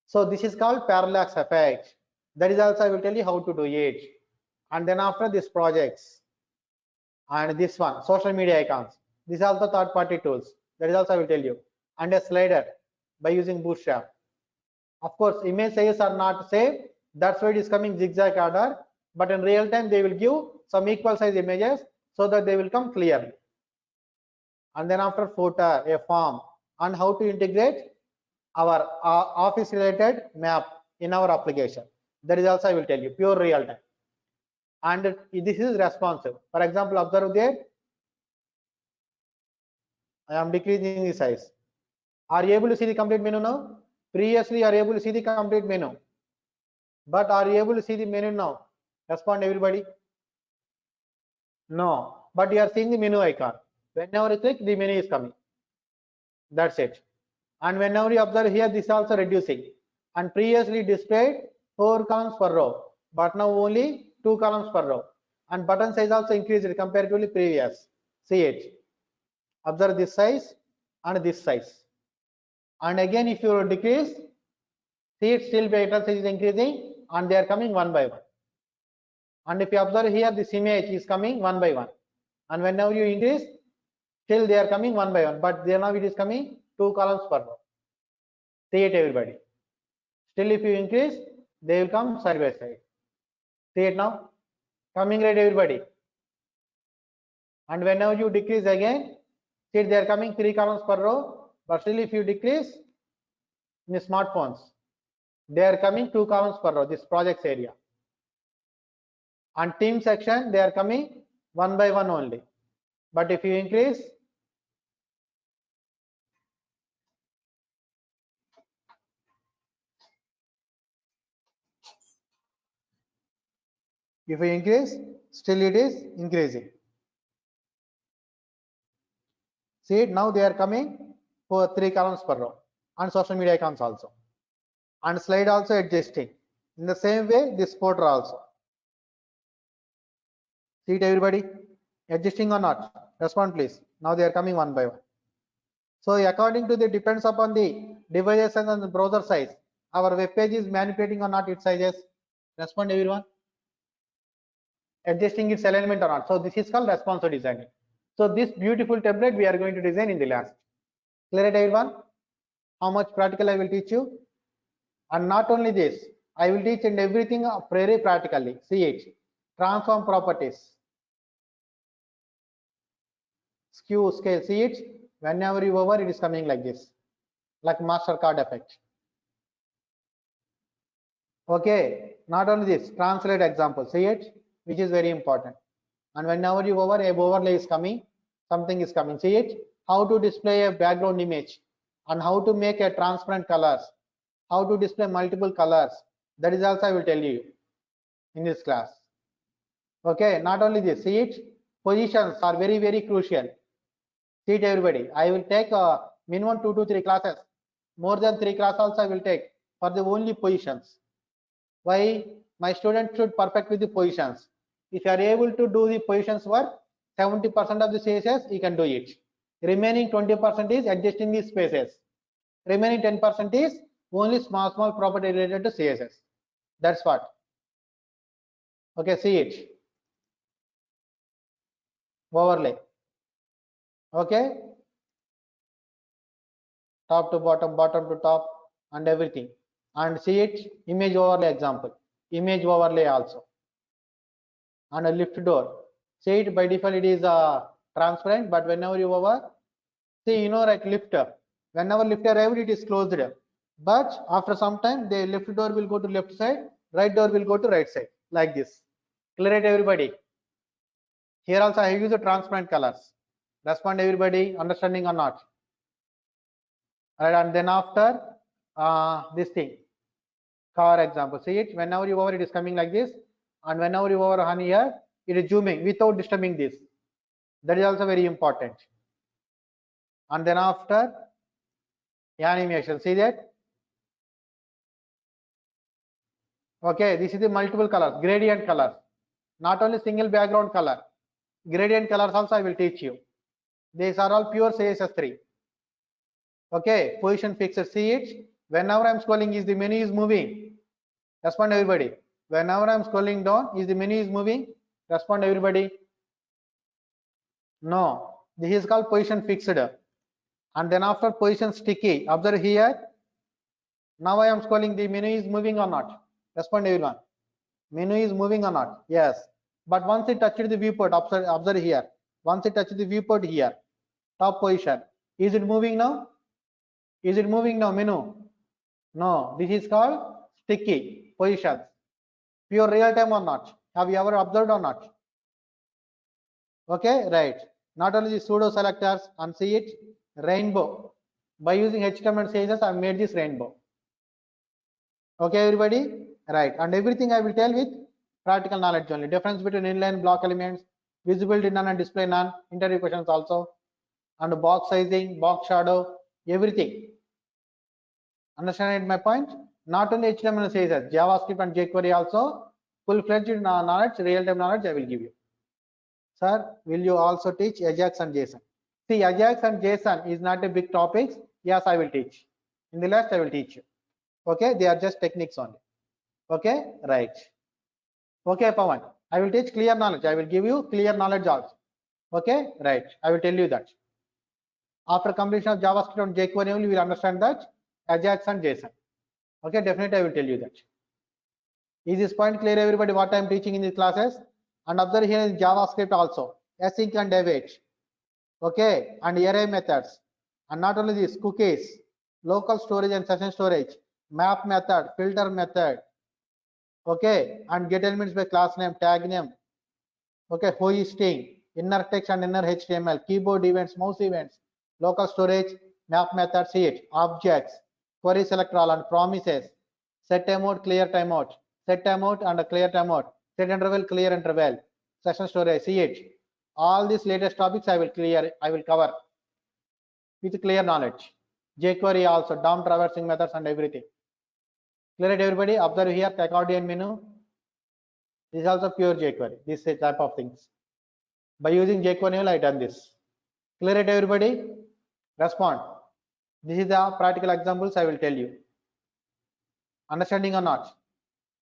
So this is called parallax effect. That is also I will tell you how to do it. And then after this projects and this one social media icons. These are also third party tools. That is also I will tell you. And a slider. by using bootstrap. Of course, image sizes are not same. That's why it is coming zigzag order. But in real time, they will give some equal size images so that they will come clearly. And then after footer, a form, and how to integrate our office related map in our application. That is also I will tell you, pure real time. And this is responsive. For example, observe there, I am decreasing the size. Are you able to see the complete menu now? Previously, are you able to see the complete menu? But are you able to see the menu now? Respond everybody. No, but you are seeing the menu icon. Whenever you click, the menu is coming. That's it. And whenever you observe here, this is also reducing. And previously displayed 4 columns per row, but now only 2 columns per row. And button size also increased comparatively previous. See it. Observe this size and this size. And again, if you decrease, see it, still button size is increasing and they are coming one by one. And if you observe here, this image is coming one by one. And whenever you increase, still they are coming one by one, but now it is coming 2 columns per row. See it everybody. Still if you increase, they will come side by side. See it now? Coming right everybody. And whenever you decrease again, see they are coming 3 columns per row, but still if you decrease in the smartphones, they are coming 2 columns per row, this projects area. And team section, they are coming one by one only. But if you increase, still it is increasing. See it, now they are coming for 3 columns per row. And social media icons also. And slide also adjusting. In the same way, this footer also. See it everybody? Adjusting or not? Respond please. Now they are coming one by one. So according to the depends upon the devices and the browser size, our web page is manipulating or not its sizes. Respond everyone. Adjusting its alignment or not. So this is called responsive designing. So this beautiful template we are going to design in the last. Clear it everyone? How much practical I will teach you? And not only this, I will teach and everything very practically. See it. Transform properties. Skew, scale, see it. Whenever you hover, it is coming like this, like MasterCard effect. Okay, not only this, translate example, see it, which is very important. And whenever you hover, a overlay is coming, something is coming, see it. How to display a background image and how to make a transparent colors, how to display multiple colors. That is also I will tell you in this class. Okay, not only this, see it, positions are very, very crucial. See it everybody. I will take minimum 2 to 3 classes. More than 3 classes also I will take for the only positions. Why? My student should perfect with the positions. If you are able to do the positions work, 70% of the CSS you can do it. Remaining 20% is adjusting the spaces. Remaining 10% is only small property related to CSS. That's what. Okay, see it. Overlay. Okay, top to bottom, bottom to top, and everything. And see it, image overlay example, image overlay also. And a lift door. See it, by default it is transparent, but whenever you hover, see, you know, like lifter. Whenever lifter arrived, it is closed. But after some time, the left door will go to left side, right door will go to right side, like this. Clear it everybody? Here also I use the transparent colors. Respond everybody, understanding or not? Right, and then after this thing, car example, see it, whenever you hover it is coming like this, and whenever you hover on here it is zooming without disturbing this. That is also very important. And then after animation, see that? Okay, this is the multiple colors, gradient colors, not only single background color, gradient colors also I will teach you. These are all pure CSS3. Okay, position fixed, see it, whenever I'm scrolling, is the menu is moving? Respond everybody. Whenever I'm scrolling down, is the menu is moving? Respond everybody. No, this is called position fixed. And then after position sticky, observe here, Now I am scrolling. The menu is moving or not? Respond everyone. Menu is moving or not? Yes. But once it touched the viewport, observe here. Once it touches the viewport here, top position. Is it moving now? Is it moving now, menu? No. This is called sticky positions. Pure real time or not? Have you ever observed or not? Okay, right. Not only the pseudo selectors and see it rainbow. By using HTML and CSS, I have made this rainbow. Okay, everybody? Right. And everything I will tell with practical knowledge only. Difference between inline block elements, visibility none and display none, interview questions also, and box sizing, box shadow, everything. Understand my point? Not only HTML and CSS, JavaScript and jQuery also, full-fledged knowledge, real-time knowledge I will give you. Sir, will you also teach Ajax and JSON? See, Ajax and JSON is not a big topic. Yes, I will teach. In the last, I will teach you. Okay, they are just techniques only. Okay, right. Okay, Pawan, I will teach clear knowledge. I will give you clear knowledge also. Okay, right. I will tell you that. After completion of JavaScript and jQuery only, you will understand that Ajax and JSON. Okay, definitely I will tell you that. Is this point clear, everybody, what I am teaching in these classes? And observe here in JavaScript also, async and await. Okay, and array methods. And not only this, cookies, local storage and session storage, map method, filter method. Okay, and get elements by class name, tag name. Okay, hoisting, inner text and inner HTML, keyboard events, mouse events, local storage, map method, see it, objects, query selector all and promises, set timeout, clear timeout, set timeout and a clear timeout, set interval, clear interval, session storage, see it. All these latest topics I will cover with clear knowledge. jQuery also, DOM traversing methods and everything. Clear it, everybody? Observe here, accordion menu. This is also pure jQuery. This type of things. By using jQuery, I done this. Clear it, everybody? Respond. This is the practical examples I will tell you. Understanding or not?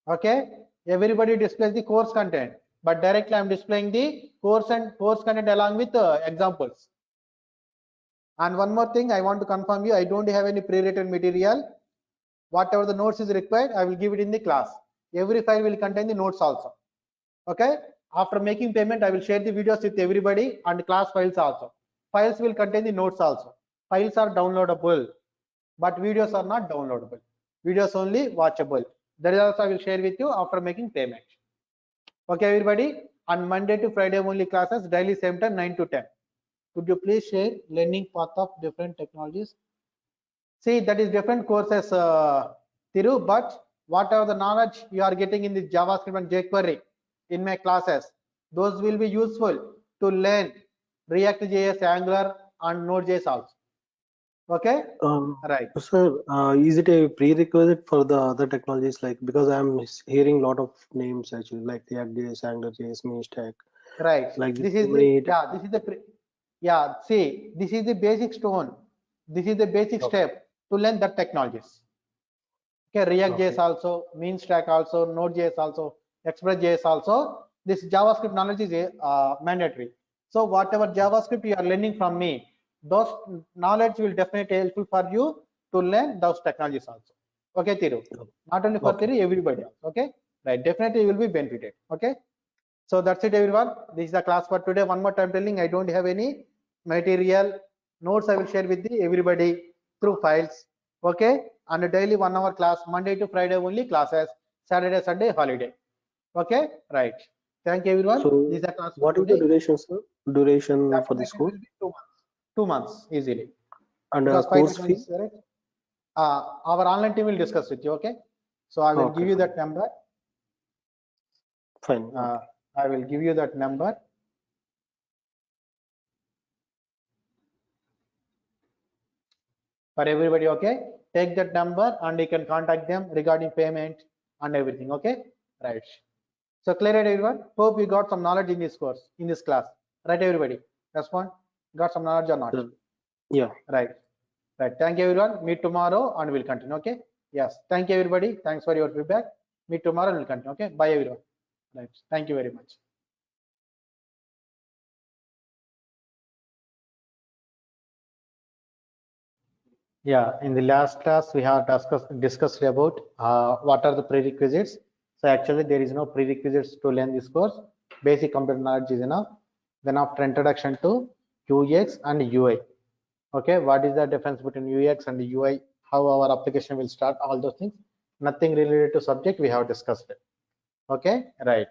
Okay. Everybody displays the course content, but directly I am displaying the course content along with examples. And one more thing I want to confirm you, I don't have any pre-written material. Whatever the notes is required, I will give it in the class. Every file will contain the notes also. Okay. After making payment, I will share the videos with everybody and class files also. Files will contain the notes also. Files are downloadable, but videos are not downloadable. Videos only watchable. That is also I will share with you after making payment. Okay, everybody. On Monday to Friday only classes, daily same time 9 to 10. Could you please share learning path of different technologies? See, that is different courses, Thiru, but whatever the knowledge you are getting in the JavaScript and jQuery in my classes, those will be useful to learn React.js, Angular and Node.js also. Okay, right. Sir, is it a prerequisite for the other technologies? Like, because I'm hearing a lot of names actually, like React.js, AngularJS, MinStack. Right. Like This so is many. this is the see, this is the basic stone. This is the basic Okay. step to learn the technologies. Okay, React.js Okay. also, MinStack also, Node.js also, Express.js also. This JavaScript knowledge is mandatory. So whatever JavaScript you are learning from me, those knowledge will definitely helpful for you to learn those technologies also. Okay, Thiru. Not only for Okay. Thiru, everybody. Okay, right. Definitely you will be benefited. Okay. So that's it, everyone. This is the class for today. One more time telling, I don't have any material notes. I will share with the everybody through files. Okay, and a daily 1 hour class, Monday to Friday only classes, Saturday, Sunday holiday. Okay, right. Thank you, everyone. This So, is the class for what is the today. duration, sir? Duration for this Definitely course will be 2 months. 2 months easily and because 5 course technologies, fee? right? Our online team will discuss with you. Okay, so I will Okay, give you fine. that number. Fine. Uh, Okay. I will give you that number. For everybody. Okay, take that number and you can contact them regarding payment and everything. Okay, right. So clear it, everyone. Hope you got some knowledge in this course, in this class, right? Everybody respond, got some knowledge or not? Sir, yeah. Right, right. Thank you, everyone. Meet tomorrow and we'll continue. Okay, yes, thank you, everybody. Thanks for your feedback. Meet tomorrow and we'll continue. Okay, bye, everyone. Right, thank you very much. Yeah, in the last class we have discussed about what are the prerequisites. So actually there is no prerequisites to learn this course. Basic computer knowledge is enough. Then after introduction to UX and UI. Okay, what is the difference between UX and UI? How our application will start? All those things. Nothing related to subject we have discussed it. Okay, right.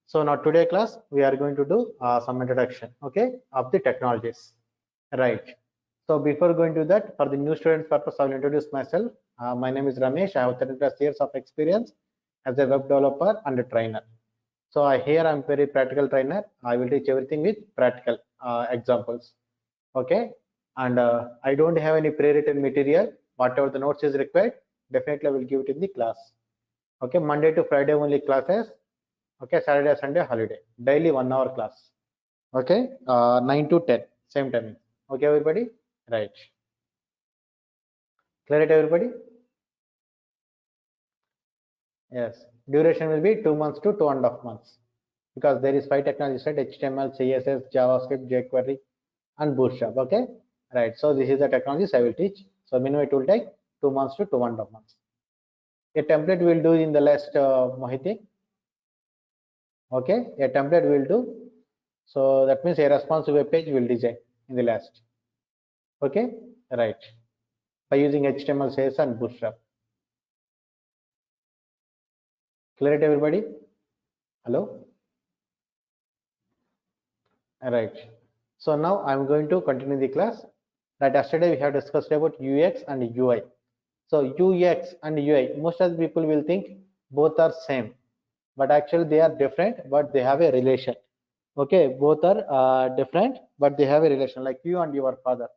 So now today class we are going to do some introduction. Okay, of the technologies. Right. So before going to that, for the new students purpose, I will introduce myself. My name is Ramesh. I have 30 plus years of experience as a web developer and a trainer. So here I'm very practical trainer. I will teach everything with practical examples. Okay. And I don't have any pre-written material. Whatever the notes is required, definitely I will give it in the class. Okay. Monday to Friday only classes. Okay. Saturday, Sunday holiday. Daily 1 hour class. Okay. 9 to 10, same timing. Okay, everybody. Right. Clear it, everybody? Yes. Duration will be 2 months to 2.5 months because there is five technologies, right? HTML, CSS, JavaScript, jQuery, and Bootstrap. Okay. Right. So this is the technologies I will teach. So minimum it will take 2 months to 2.5 months. A template will do in the last Mohiti. Okay. A template will do. So that means a responsive web page will design in the last. Okay. Right. By using HTML, CSS, and Bootstrap. Clear it, everybody? Hello? Right. So now I'm going to continue the class. Right. Yesterday we have discussed about UX and UI. So UX and UI, most of the people will think both are same, but actually they are different, but they have a relation. Okay, both are different, but they have a relation. Like you and your father,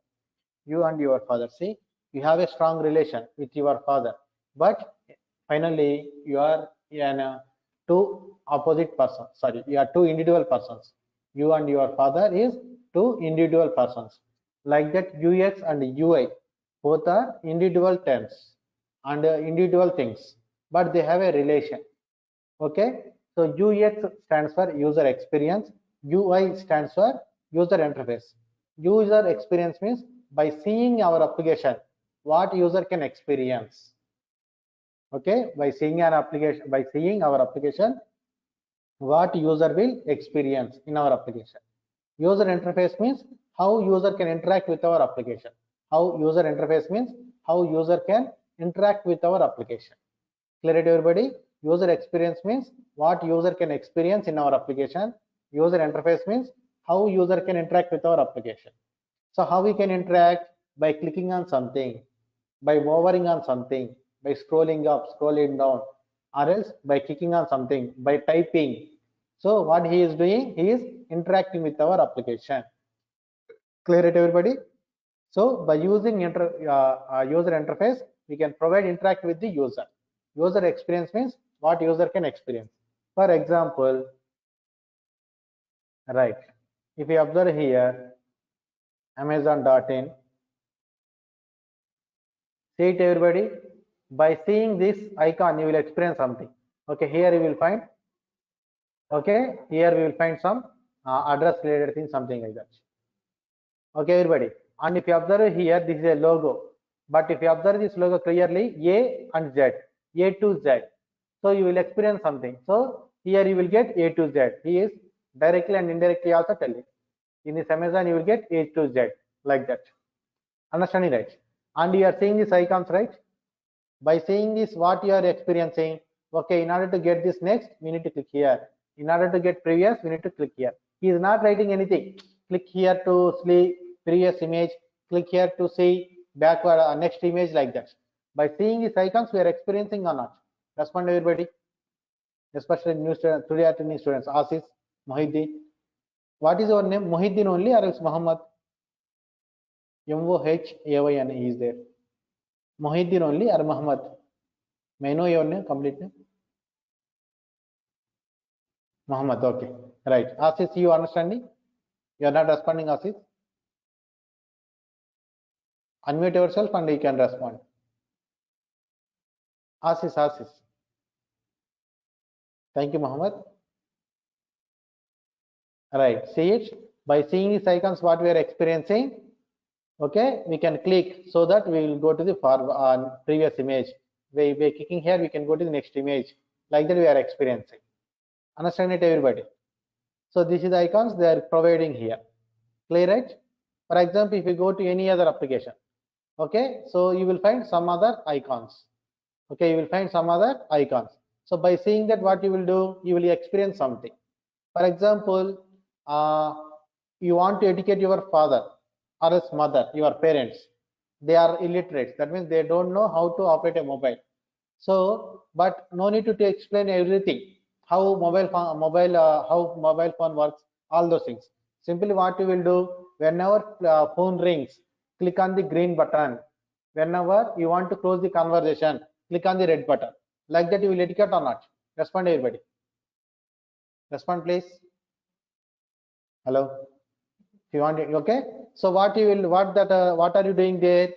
you and your father. See, you have a strong relation with your father, but finally you are in two opposite persons. Sorry, you are two individual persons. You and your father is two individual persons. Like that, UX and UI both are individual terms and individual things, but they have a relation. Okay, so UX stands for user experience, UI stands for user interface. User experience means by seeing our application, what user can experience. Okay, by seeing an application, by seeing our application, what user will experience in our application. User interface means how user can interact with our application. How user interface means how user can interact with our application. Clear it, everybody? User experience means what user can experience in our application. User interface means how user can interact with our application. So how we can interact? By clicking on something, by hovering on something, by scrolling up, scrolling down, or else by clicking on something, by typing. So what he is doing, he is interacting with our application. Clear it, everybody? So by using user interface, we can provide interact with the user. User experience means what user can experience. For example, right, if you observe here, Amazon.in, see it, everybody. By seeing this icon, you will experience something. Okay, here you will find. Okay, here we will find some address related thing, something like that. Okay, everybody. And if you observe here, this is a logo. But if you observe this logo clearly, A and Z, A to Z. So you will experience something. So here you will get A to Z. He is directly and indirectly also telling. In this Amazon, you will get A to Z like that. Understanding, right? And you are seeing these icons, right? By seeing this, what you are experiencing? Okay, in order to get this next, we need to click here. In order to get previous, we need to click here. He is not writing anything. Click here to see previous image. Click here to see backward next image, like that. By seeing these icons, we are experiencing or not? Respond, everybody. Especially new students, today attending students. Asis, Mohiddin. What is your name? Mohiddin only or else Muhammad? Mohayn is there. Mohiddin only or Muhammad? May I know your name, complete name? Muhammad, okay. Right. Asis, you understanding? You are not responding, Asis? Unmute yourself and you can respond. Asis, Asis. Thank you, Muhammad. Right. See it? By seeing these icons, what we are experiencing? Okay, we can click so that we will go to the previous image. By clicking here, we can go to the next image. Like that, we are experiencing. Understand it, everybody? So this is the icons they are providing here. Clear, right? For example, if you go to any other application, okay, so you will find some other icons. Okay, you will find some other icons. So by seeing that, what you will do, you will experience something. For example, uh, you want to educate your father or his mother, your parents. They are illiterate. That means they don't know how to operate a mobile. So, but no need to explain everything. How mobile phone works, all those things. Simply what you will do, whenever phone rings, click on the green button. Whenever you want to close the conversation, click on the red button. Like that, you will educate or not? Respond, everybody. Respond, please. Hello. If you want it, okay. So what are you doing there?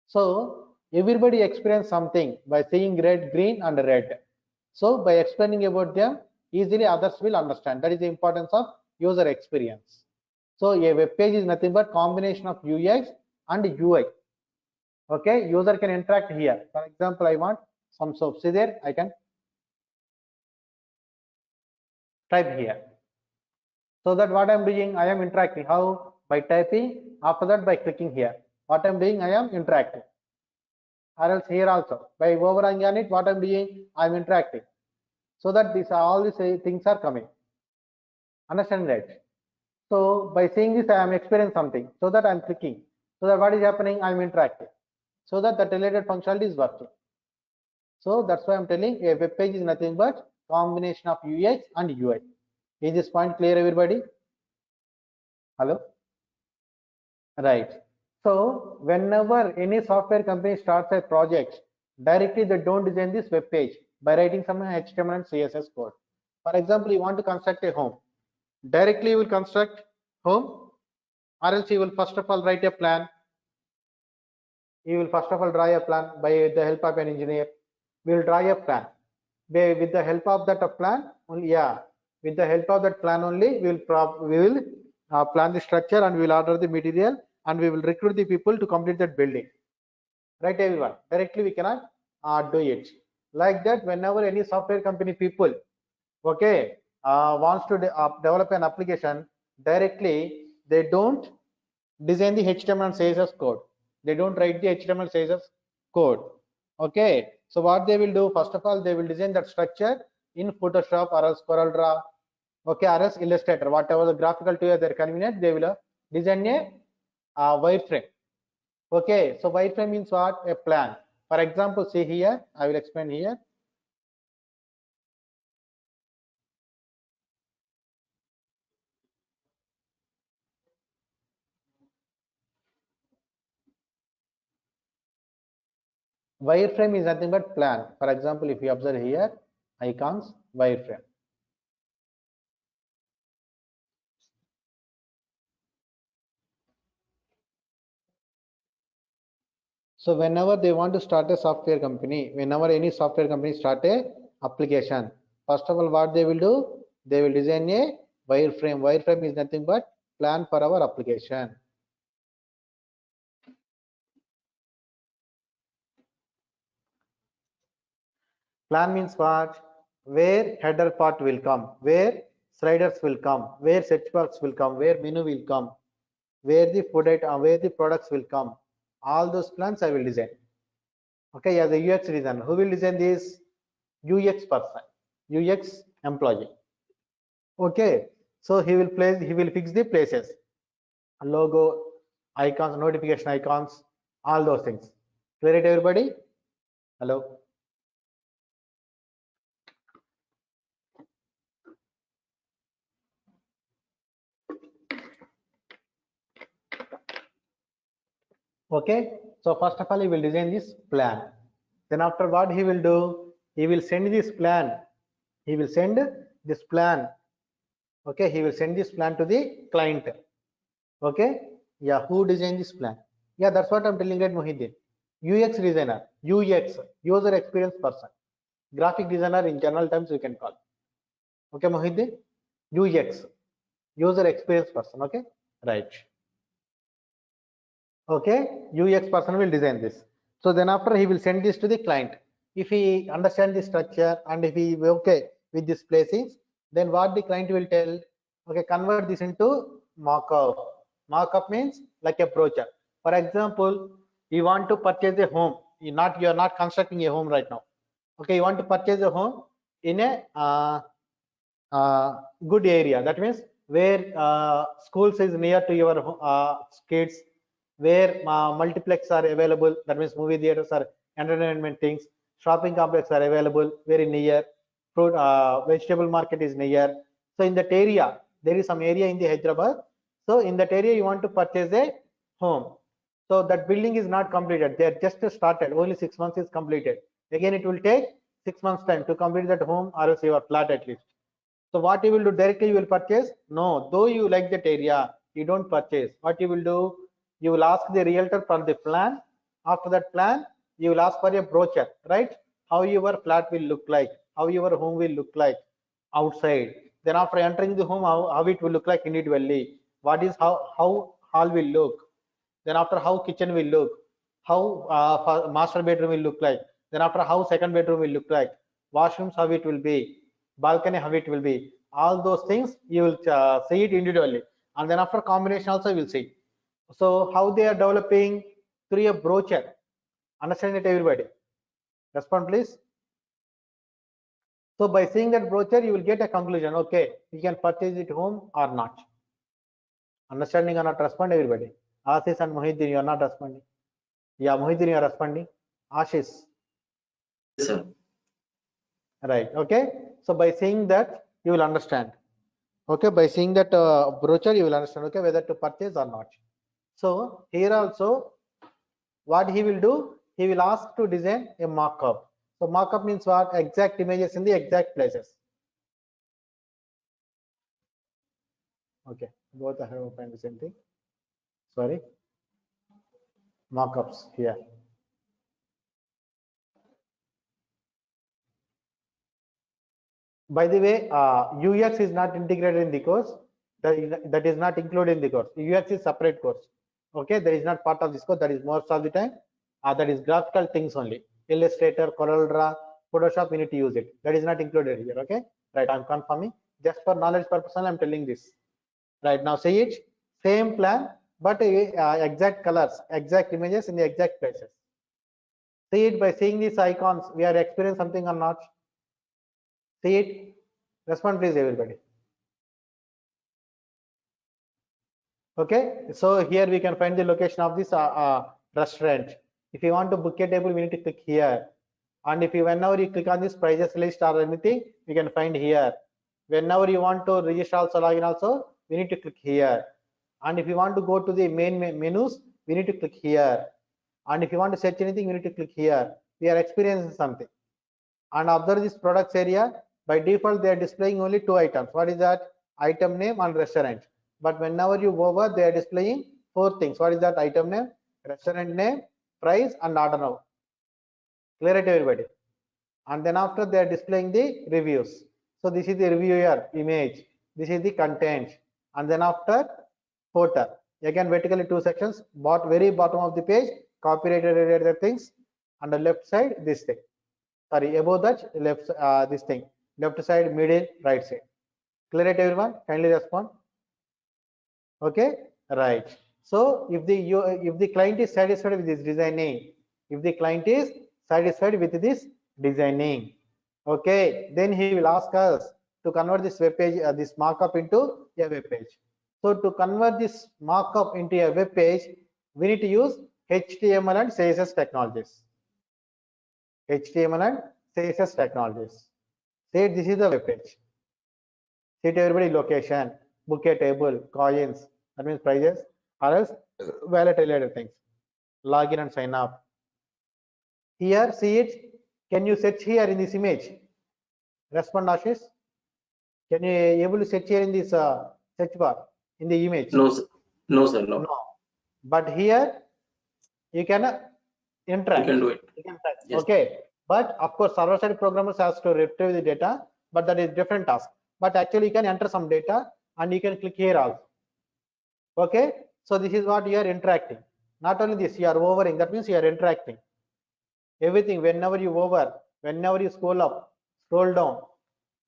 So everybody experience something by seeing red, green, and red. So by explaining about them, easily others will understand. That is the importance of user experience. So a web page is nothing but combination of UX and UI. Okay, user can interact here. For example, I want some soap. See there, I can type here. So that what I'm doing, I am interacting. How? By typing. After that, by clicking here. What I'm doing, I am interacting. Or else here also, by hovering on it, what I'm doing, I'm interacting. So that all these things are coming. Understand that? So by seeing this, I am experiencing something. So that I'm clicking. So that what is happening, I'm interacting. So that the related functionality is working. So that's why I'm telling a web page is nothing but combination of UX and UI. Is this point clear, everybody? Hello? Right. So whenever any software company starts a project, directly they don't design this web page by writing some HTML and CSS code. For example, you want to construct a home. Directly you will construct home, or else you will first of all write a plan. You will first of all draw a plan by the help of an engineer. We will draw a plan. With the help of that plan, only yeah, with the help of that plan only, we will plan the structure and we will order the material and we will recruit the people to complete that building. Right, everyone? Directly we cannot do it. Like that, whenever any software company people, okay, wants to develop an application, directly they don't design the HTML and CSS code. They don't write the HTML CSS code. Okay, so what they will do, first of all, they will design that structure in Photoshop or else CorelDRAW, okay, or else Illustrator, whatever the graphical tool they're convenient, they will design a wireframe. Okay, so wireframe means what? A plan. For example, see here, I will explain here. Wireframe is nothing but plan. For example, if you observe here, icons, wireframe. So whenever they want to start a software company, whenever any software company start a application, first of all, what they will do, they will design a wireframe. Wireframe is nothing but plan for our application. Plan means what? Where header part will come, where sliders will come, where search box will come, where menu will come, where the where the products will come. All those plans I will design. Okay, as a UX designer, who will design this? UX person, UX employee. Okay, so he will fix the places, logo, icons, notification icons, all those things. Clear it, everybody? Hello. Okay, so first of all, he will design this plan. Then after what he will do, he will send this plan. He will send this plan. Okay, he will send this plan to the client. Okay, yeah, who designed this plan? Yeah, that's what I'm telling at Mohidin. UX designer, UX, user experience person. Graphic designer in general terms you can call. Okay, Mohidin, UX, user experience person. Okay, right. Okay, UX person will design this. So then after he will send this to the client. If he understand the structure and if he okay with this placings, then what the client will tell, okay, convert this into markup. Markup means like a brochure. For example, you want to purchase a home, you are not constructing a home right now. Okay, you want to purchase a home in a good area. That means where schools is near to your kids, where multiplex are available. That means movie theaters are entertainment things. Shopping complex are available very near. Fruit, vegetable market is near. So in that area, there is some area in the Hyderabad. So in that area, you want to purchase a home. So that building is not completed. They are just started. Only 6 months is completed. Again, it will take 6 months time to complete that home or else your flat at least. So what you will do, directly you will purchase? No, though you like that area, you don't purchase. What you will do, you will ask the realtor for the plan. After that plan, you will ask for a brochure, right? How your flat will look like, how your home will look like outside. Then after entering the home, how it will look like individually. What is how hall will look. Then after how kitchen will look, how master bedroom will look like. Then after how second bedroom will look like, washrooms how it will be, balcony how it will be. All those things you will see it individually, and then after combination also you will see. So how they are developing through a brochure. Understand it, everybody? Respond, please. So by seeing that brochure, you will get a conclusion. Okay, you can purchase it home or not. Understanding or not? Respond, everybody. Ashish and Mohidin, you are not responding. Yeah, Mohidin, you are responding. Ashish. Yes, sir. Right. Okay. So by seeing that, you will understand. Okay. By seeing that brochure, you will understand. Okay, whether to purchase or not. So here also, what he will do, he will ask to design a markup. So markup means what? Exact images in the exact places. Okay. Both I have opened the same thing. Sorry. Markups here. By the way, UX is not integrated in the course. That is not included in the course. UX is separate course. Okay, that is not part of this course. That is most of the time. That is graphical things only. Illustrator, CorelDRAW, Photoshop, we need to use it. That is not included here. Okay, right? I'm confirming. Just for knowledge purpose, I'm telling this. Right now, see it. Same plan, but exact colors, exact images in the exact places. See it by seeing these icons. We are experiencing something or not? See it. Respond, please, everybody. Okay, so here we can find the location of this restaurant. If you want to book a table, we need to click here. And if you, whenever you click on this prices list or anything, you can find here. Whenever you want to register also, login also, we need to click here. And if you want to go to the main menus, we need to click here. And if you want to search anything, we need to click here. We are experiencing something. And observe this products area. By default, they are displaying only two items. What is that? Item name and restaurant. But whenever you go over, they are displaying four things. What is that? Item name, restaurant name, price, and order now. Clear it, everybody? And then after, they are displaying the reviews. So this is the reviewer image. This is the content. And then after, footer. Again, vertically two sections. Very bottom of the page, copyrighted related things. On the left side, this thing. Sorry, above that, left this thing. Left side, middle, right side. Clear it, everyone? Kindly respond. Okay, right. So if the client is satisfied with this designing, if the client is satisfied with this designing, okay, then he will ask us to convert this web page, this markup into a web page. So to convert this markup into a web page, we need to use HTML and CSS technologies. HTML and CSS technologies. Say this is the web page. Set everybody location, book a table, coins, that means prices, or else wallet related things. Login and sign up. Here, see it. Can you search here in this image? Respond, Ashish. Can you able to search here in this search bar in the image? No, sir. No, sir. No. No. But here you can interact. You can do it. You can touch. Yes. Okay. But of course, server-side programmers has to retrieve the data, but that is different task. But actually, you can enter some data and you can click here also. Okay. So this is what you are interacting. Not only this, you are hovering, that means you are interacting. Everything, whenever you hover, whenever you scroll up, scroll down,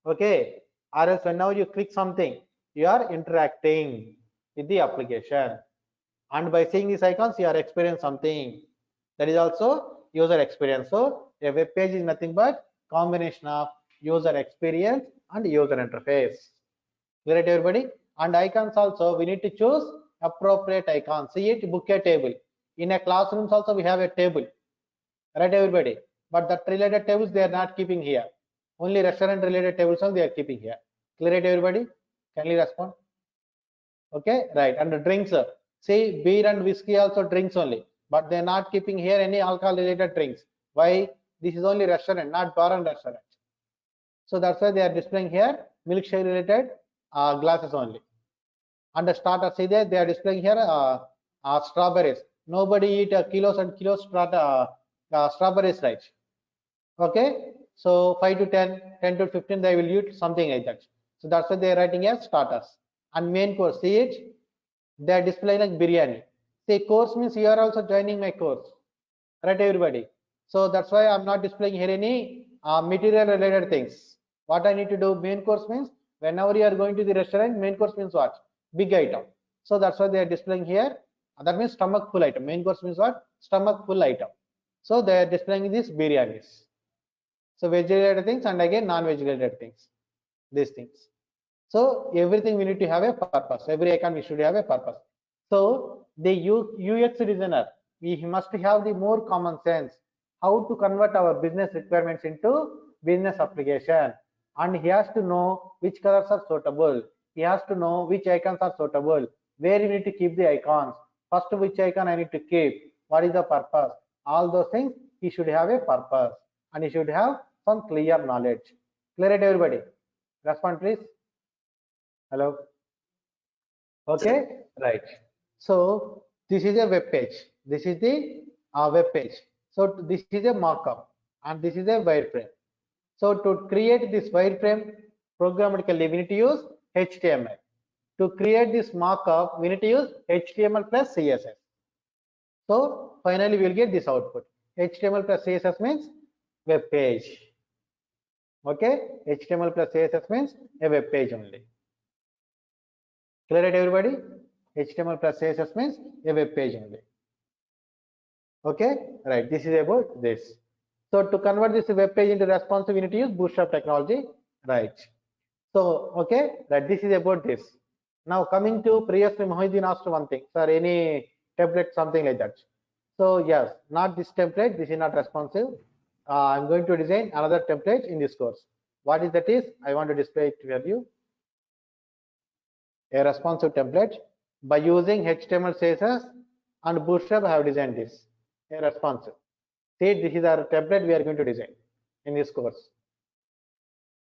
okay, or else whenever you click something, you are interacting with the application. And by seeing these icons, you are experiencing something. That is also user experience. So a web page is nothing but combination of user experience and user interface. Clear it, everybody? And icons also, we need to choose appropriate icons. See it, book a table. In a classrooms also we have a table, right, everybody? But that related tables they are not keeping here. Only restaurant related tables they are keeping here. Clear it, everybody? Can you respond? Okay, right. And the drinks, see, beer and whiskey also drinks only, but they're not keeping here any alcohol related drinks. Why? This is only restaurant, not bar and restaurant. So that's why they are displaying here milkshake related glasses only. And the starter, see there, they are displaying here strawberries. Nobody eat kilos and kilos strawberries, right? Okay, so 5 to 10, 10 to 15, they will eat something like that. So that's why they are writing as starters. And main course, see it, they are displaying like biryani. See, course means you are also joining my course, right, everybody? So that's why I'm not displaying here any material related things. What I need to do, main course means whenever you are going to the restaurant, main course means what? Big item. So that's why they are displaying here. That means stomach full item. Main course means what? Stomach full item. So they are displaying these biryanis. So veg related things and again non-veg related things. These things. So everything we need to have a purpose. Every icon we should have a purpose. So the UX designer, we must have the more common sense how to convert our business requirements into business application. And he has to know which colors are suitable. He has to know which icons are suitable, where you need to keep the icons. First, which icon I need to keep, what is the purpose. All those things, he should have a purpose and he should have some clear knowledge. Clear it, everybody? Respond, please. Hello. Okay, right. So this is a web page. This is the web page. So this is a markup and this is a wireframe. So to create this wireframe programmatically, we need to use HTML. To create this markup, we need to use HTML plus CSS. So finally, we will get this output. HTML plus CSS means web page. Okay, HTML plus CSS means a web page only. Clear it, everybody? HTML plus CSS means a web page only. Okay, right. This is about this. So to convert this web page into responsive, we need to use Bootstrap technology, right? So okay, right. This is about this. Now coming to previously, Mohideen asked one thing, sir, any template, something like that. So yes, not this template. This is not responsive. I'm going to design another template in this course. What is that is? I want to display it to you. A responsive template by using HTML, CSS, and Bootstrap. I have designed this. A responsive. See, this is our template we are going to design in this course.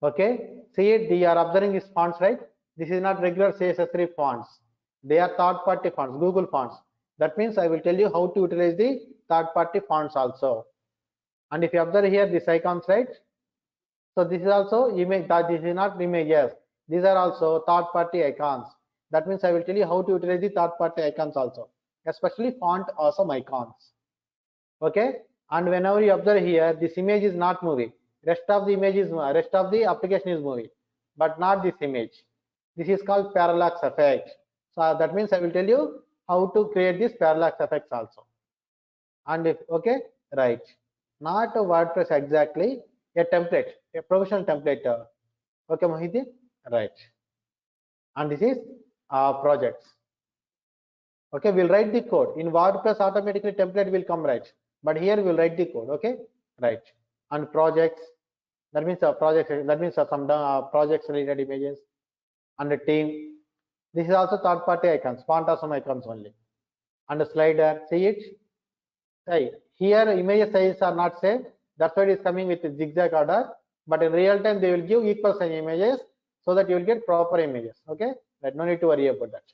Okay, see it, you are observing these fonts, right? This is not regular CSS3 fonts. They are third-party fonts, Google fonts. That means I will tell you how to utilize the third-party fonts also. And if you observe here, these icons, right? So this is also image, that this is not images. These are also third-party icons. That means I will tell you how to utilize the third-party icons also, especially font awesome icons. Okay, and whenever you observe here, this image is not moving. Rest of the application is moving, but not this image. This is called parallax effect. So that means I will tell you how to create this parallax effects also. And if okay, right, not a WordPress exactly, a template, a professional template. Okay, Mohideen, right. And this is projects. Okay, we'll write the code in WordPress. Automatically template will come, right? But here we'll write the code. Okay, right. And projects, that means projects, that means some projects related images. And the team, this is also third party icons, font awesome icons only. And the slider, see it, right here image sizes are not same, that's why it is coming with a zigzag order, but in real time they will give equal size images so that you will get proper images. Okay, right, no need to worry about that.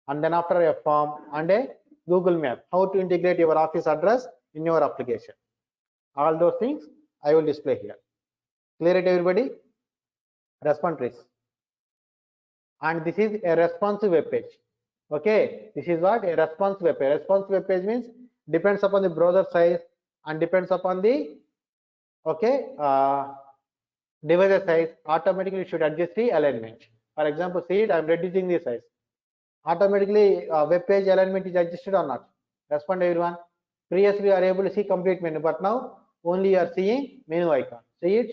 And then after a form and a Google map, how to integrate your office address in your application. All those things I will display here. Clear it, everybody? Respond please. And this is a responsive web page. Okay, this is what a response web page. Response web page means depends upon the browser size and depends upon the okay device size. Automatically it should adjust the alignment. For example, see it, I am reducing the size. Automatically web page alignment is adjusted or not? Respond everyone. Previously we are able to see complete menu, but now only you are seeing menu icon. See it?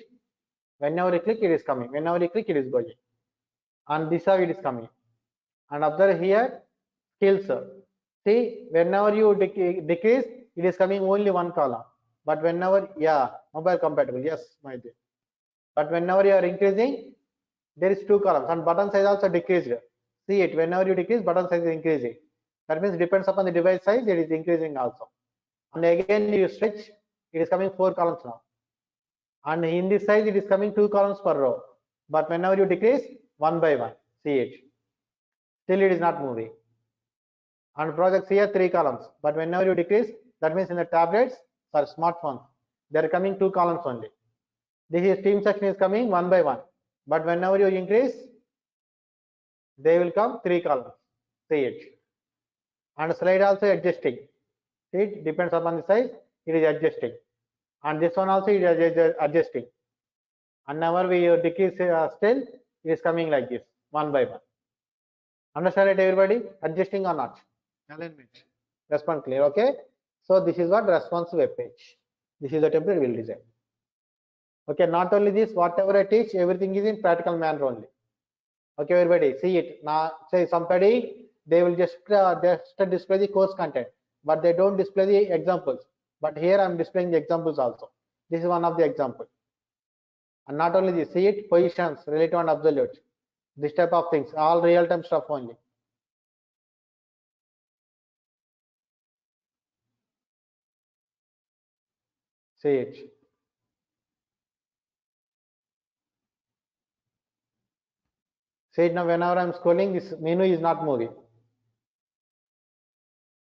Whenever you click, it is coming. Whenever you click, it is going. And this how it is coming. And observe here skills. See, whenever you decrease, it is coming only one column. But whenever, yeah, mobile compatible, yes, my dear. But whenever you are increasing, there is two columns and button size also decreased. See it, whenever you decrease, button size is increasing. That means depends upon the device size, it is increasing also. And again you stretch, it is coming 4 columns now. And in this size, it is coming 2 columns per row. But whenever you decrease, one by one, see it. Still it is not moving. And projects here 3 columns. But whenever you decrease, that means in the tablets or smartphones, they are coming 2 columns only. This is team section is coming one by one. But whenever you increase, they will come 3 columns. See it. And slide also adjusting. See it depends upon the size, it is adjusting. And this one also it is adjusting. And whenever we decrease still, it is coming like this, one by one. Understand it, everybody? Adjusting or not? Alignment. Respond clear, okay? So this is what response web page. This is the template we will design. Okay, not only this, whatever I teach, everything is in practical manner only. Okay, everybody, see it. Now, say somebody, they will just display the course content, but they don't display the examples. But here I am displaying the examples also. This is one of the examples. And not only this, see it, positions, relative and absolute. This type of things, all real-time stuff only. See it. See it now, whenever I'm scrolling, this menu is not moving.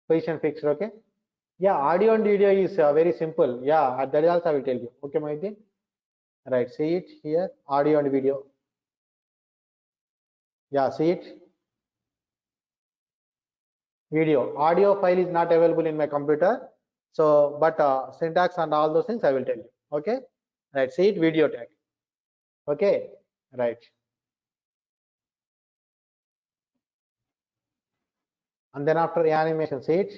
Position fixed, okay? Yeah, audio and video is very simple. Yeah, that also I will tell you. Okay, Mahitin? Right, see it here, audio and video. Yeah, see it. Video, audio file is not available in my computer. So, but syntax and all those things I will tell you. Okay, right, see it, video tag. Okay, right. And then after the animation, see it.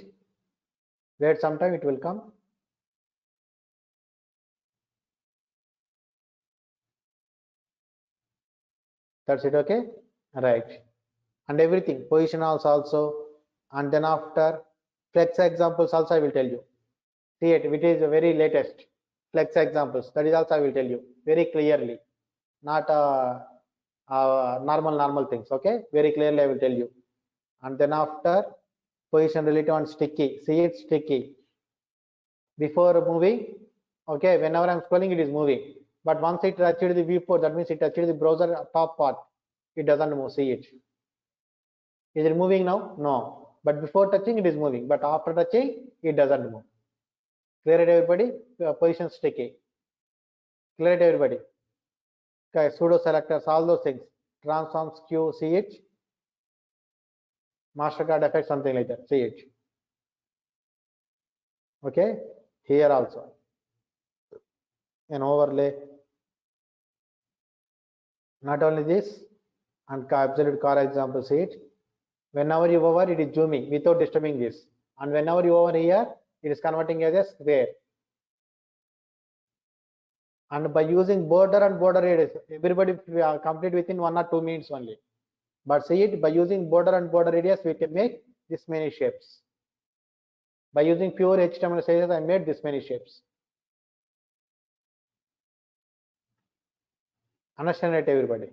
Wait some time, it will come. That's it, okay? Right. And everything, position also. And then after flex examples also I will tell you. See it, which is the very latest flex examples. That is also I will tell you very clearly. Not normal things, okay? Very clearly I will tell you. And then after position relative and sticky, see it, sticky. Before moving, okay, whenever I'm scrolling, it is moving. But once it touched the viewport, that means it touched the browser top part, it doesn't move, see it. Is it moving now? No. But before touching, it is moving. But after touching, it doesn't move. Clear it, everybody? Position sticky. Clear it, everybody? Okay, pseudo selectors, all those things. Transforms, Q, see it. Mastercard effect, something like that. See it. Okay, here also. An overlay. Not only this, and absolute car example, see it. Whenever you hover, it is zooming without disturbing this. And whenever you hover here, it is converting as a square. And by using border and border radius, everybody complete within 1 or 2 minutes only. But see it, by using border and border radius, we can make this many shapes. By using pure HTML sizes, I made this many shapes. Understand it, everybody?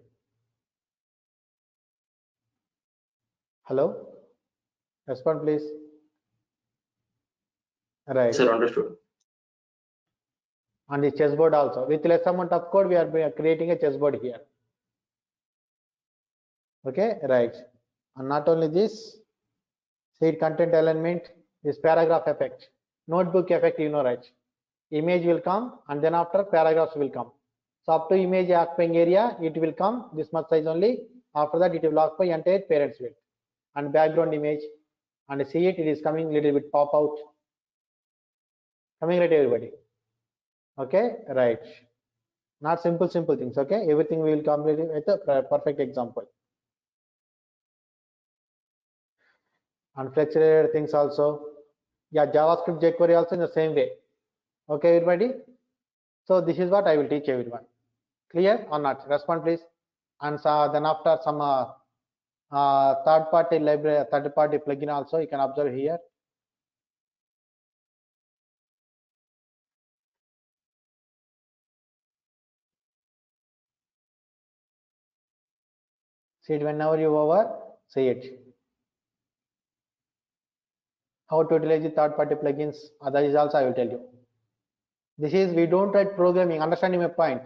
Hello? Respond, please. Right. Sir, understood. And the chessboard also. With less amount of code, we are creating a chessboard here. Okay, right. And not only this, see content alignment, this paragraph effect, notebook effect, you know, right? Image will come and then after paragraphs will come. So up to image occupying area, it will come this much size only. After that, it will occupy entire parents width. and background image, and see it is coming little bit pop out, coming right everybody. Okay, right. Not simple things. Okay, everything we will complete with a perfect example. And flex-related things also. Yeah, JavaScript jQuery also in the same way. Okay, everybody. So this is what I will teach everyone. Clear or not? Respond please. And then after some third-party library, third-party plugin also you can observe here. See it whenever you over, see it. How to utilize the third-party plugins, that is also I will tell you. This is, we don't write programming, understanding my point.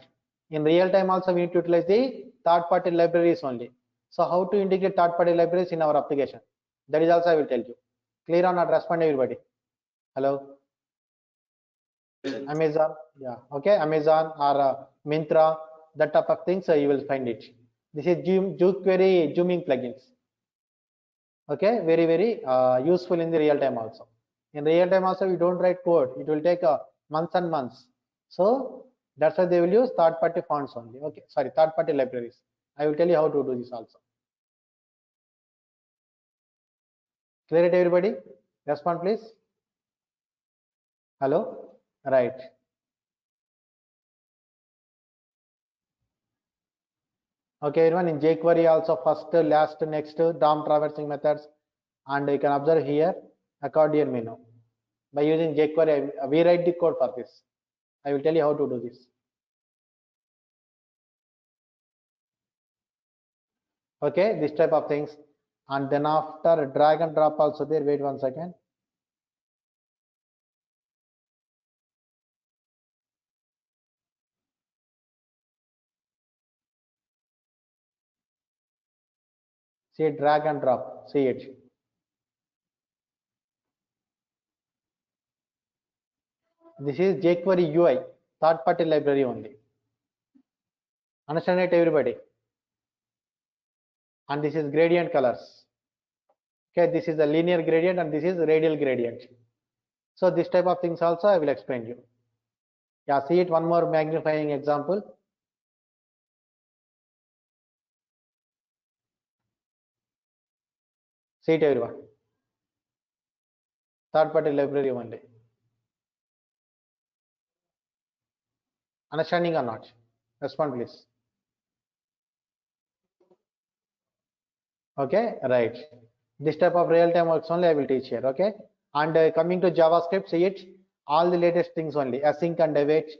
In real time also we need to utilize the third-party libraries only. So how to integrate third-party libraries in our application? That is also I will tell you. Clear or not? Respond everybody. Hello? Amazon, yeah, okay, Amazon or Myntra, that type of things you will find it. This is jQuery zooming plugins. Okay, very useful in the real time also. In real time also we don't write code, it will take months and months. So that's why they will use third-party fonts only. Okay, sorry, third-party libraries. I will tell you how to do this also. Clear it everybody? Respond please. Hello? Right. Okay, everyone, in jQuery also first, last, next, DOM traversing methods, and you can observe here accordion menu. By using jQuery, we write the code for this. I will tell you how to do this. Okay, this type of things, and then after drag and drop also there. Wait 1 second. See it, drag and drop. See it. This is jQuery UI, third-party library only. Understand it, everybody? And this is gradient colors. Okay, this is a linear gradient and this is radial gradient. So this type of things also I will explain you. Yeah, see it, one more magnifying example. See it, everyone. Third-party library only. Understanding or not? Respond please. Okay, right. This type of real-time works only I will teach here. Okay, and coming to JavaScript, see it, all the latest things only, async and await,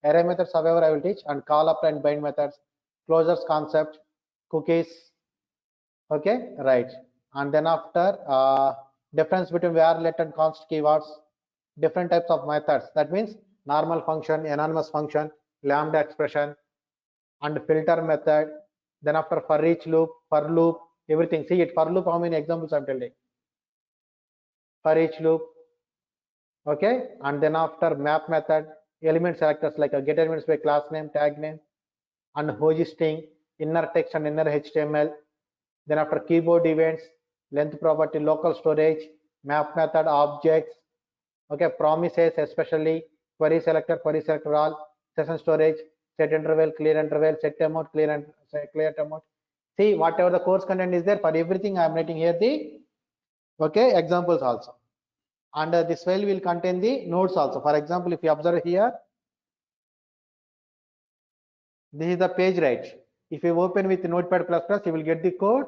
array methods, however I will teach, and call up and bind methods, closures concept, cookies. Okay, right. And then after difference between varlet and const keywords, different types of methods. That means normal function, anonymous function, lambda expression, and filter method. Then after for each loop, for loop, everything. See it, for loop, how many examples I'm telling? For each loop. Okay, and then after map method, element selectors like a get elements by class name, tag name, and hoji string, inner text and inner HTML. Then after keyboard events, length property, local storage, map method, objects. Okay, promises, especially query selector all, session storage, set interval, set amount, clear amount. See, whatever the course content is there, for everything I am writing here the okay examples also. And this file will contain the nodes also. For example, if you observe here, this is the page, right? If you open with Notepad++, you will get the code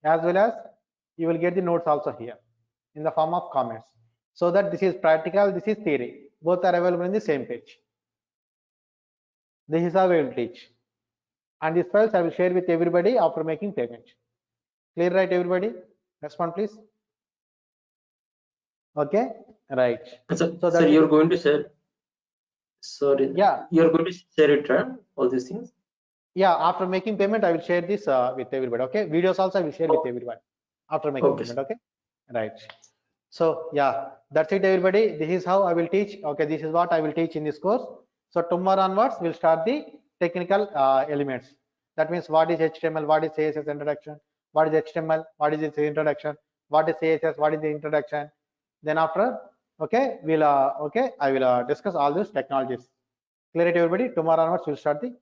as well as you will get the notes also here in the form of comments. So that this is practical, this is theory. Both are available in the same page. This is how we will teach. And these files I will share with everybody after making payment. Clear, right, everybody? Respond, please. Okay, right. So So sir, you're going to share. Sorry. Yeah. You're going to share it, right? All these things. Yeah, after making payment, I will share this with everybody. Okay, videos also I will share with everyone after making payment. Okay, right. So yeah, that's it, everybody. This is how I will teach. Okay, this is what I will teach in this course. So tomorrow onwards, we'll start the technical elements. That means what is HTML, what is CSS introduction, what is HTML, what is its introduction, what is CSS, what is the introduction. Then after, okay, I will discuss all these technologies. Clear it, everybody? Tomorrow onwards we'll start the.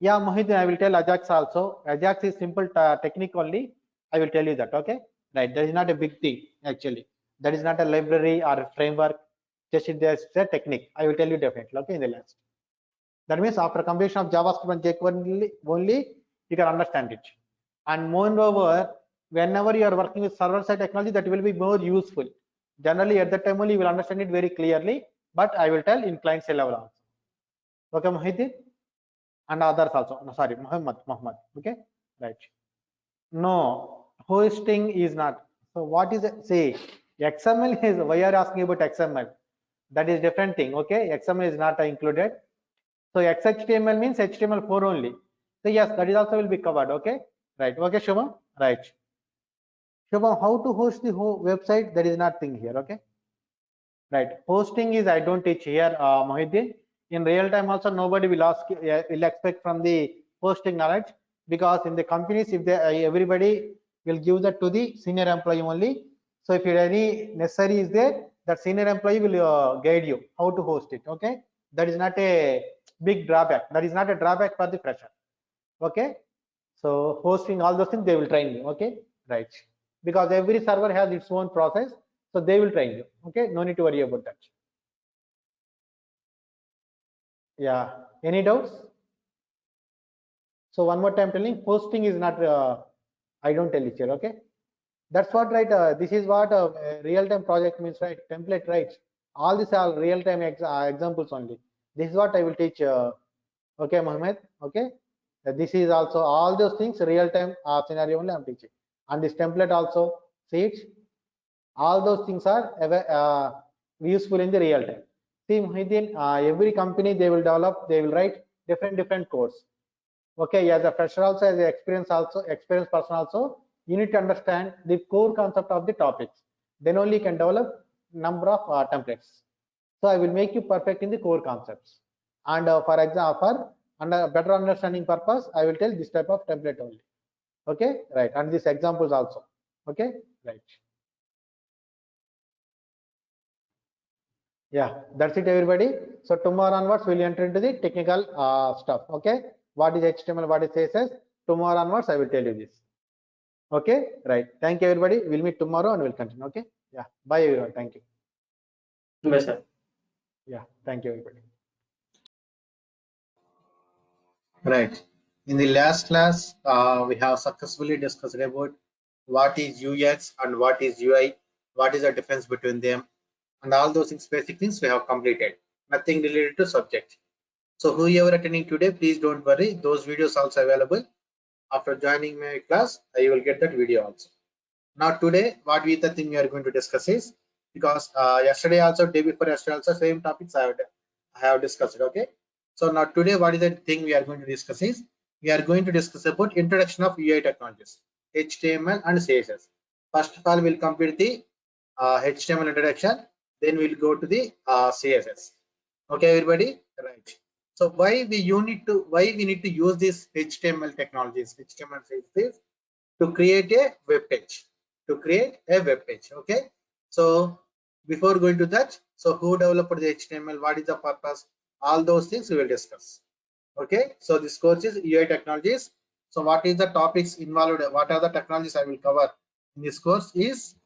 Yeah, Mohit, I will tell Ajax also. Ajax is simple technique only. I will tell you that. Okay, right? That is not a big thing actually. That is not a library or a framework. Just there's a technique. I will tell you definitely. Okay, in the last. That means after completion of JavaScript and jQuery only you can understand it. And moreover, whenever you are working with server-side technology, that will be more useful. Generally, at that time only you will understand it very clearly. But I will tell in client-side level also. Okay, Mohit, and others also. No, sorry, Muhammad. Okay, right. No, hosting is not. So what is it? See, XML is. Why are you asking about XML? That is different thing. Okay, XML is not included. So XHTML means HTML4 only. So yes, that is also will be covered. Okay, right. Okay, Shubham, right. Shubham, how to host the whole website? That is not thing here. Okay, right. Hosting is I don't teach here, Mohiddin. In real time also nobody will ask, will expect from the hosting knowledge, because in the companies if they everybody will give that to the senior employee only. So if any necessary is there, that senior employee will guide you how to host it. Okay, that is not a big drawback. That is not a drawback for the fresher. Okay, so hosting all those things they will train you. Okay, right, because every server has its own process, so they will train you. Okay, no need to worry about that. Yeah, any doubts? So one more time telling, hosting is not I don't tell it here. Okay, that's what, right. This is what real-time project means, right? Template, right? All these are real-time examples only. This is what I will teach. Okay, Mohammed. Okay, this is also all those things real-time scenario only I'm teaching. And this template also, see it. All those things are useful in the real time. See, Muhyiddin, every company they will develop, they will write different codes. Okay, as a fresher also, as an experienced person also, you need to understand the core concept of the topics. Then only you can develop number of templates. So I will make you perfect in the core concepts. And for example, for under better understanding purpose, I will tell this type of template only. Okay, right. And these examples also. Okay, right. Yeah, that's it, everybody. So tomorrow onwards, we'll enter into the technical stuff. Okay, what is HTML, what is CSS? Tomorrow onwards, I will tell you this. Okay, right. Thank you, everybody. We'll meet tomorrow and we'll continue. Okay, yeah. Bye, everyone. Thank you. Bye, sir. Yeah, thank you, everybody. Right. In the last class, we have successfully discussed about what is UX and what is UI, what is the difference between them, and all those things, basic things we have completed. Nothing related to subject. So whoever attending today, please don't worry. Those videos also available. After joining my class, you will get that video also. Now today, what we the thing we are going to discuss is, because yesterday also, day before yesterday also, same topics I have discussed. Okay. So now today, what is the thing we are going to discuss is, we are going to discuss about introduction of UI technologies, HTML and CSS. First of all, we'll complete the HTML introduction, then we'll go to the CSS. Okay, everybody, right? So why we need to use these HTML technologies, HTML CSS, to create a web page, okay. So before going to that, so who developed the HTML, what is the purpose, all those things we will discuss. Okay, so this course is UI technologies. So what is the topics involved, what are the technologies I will cover in this course is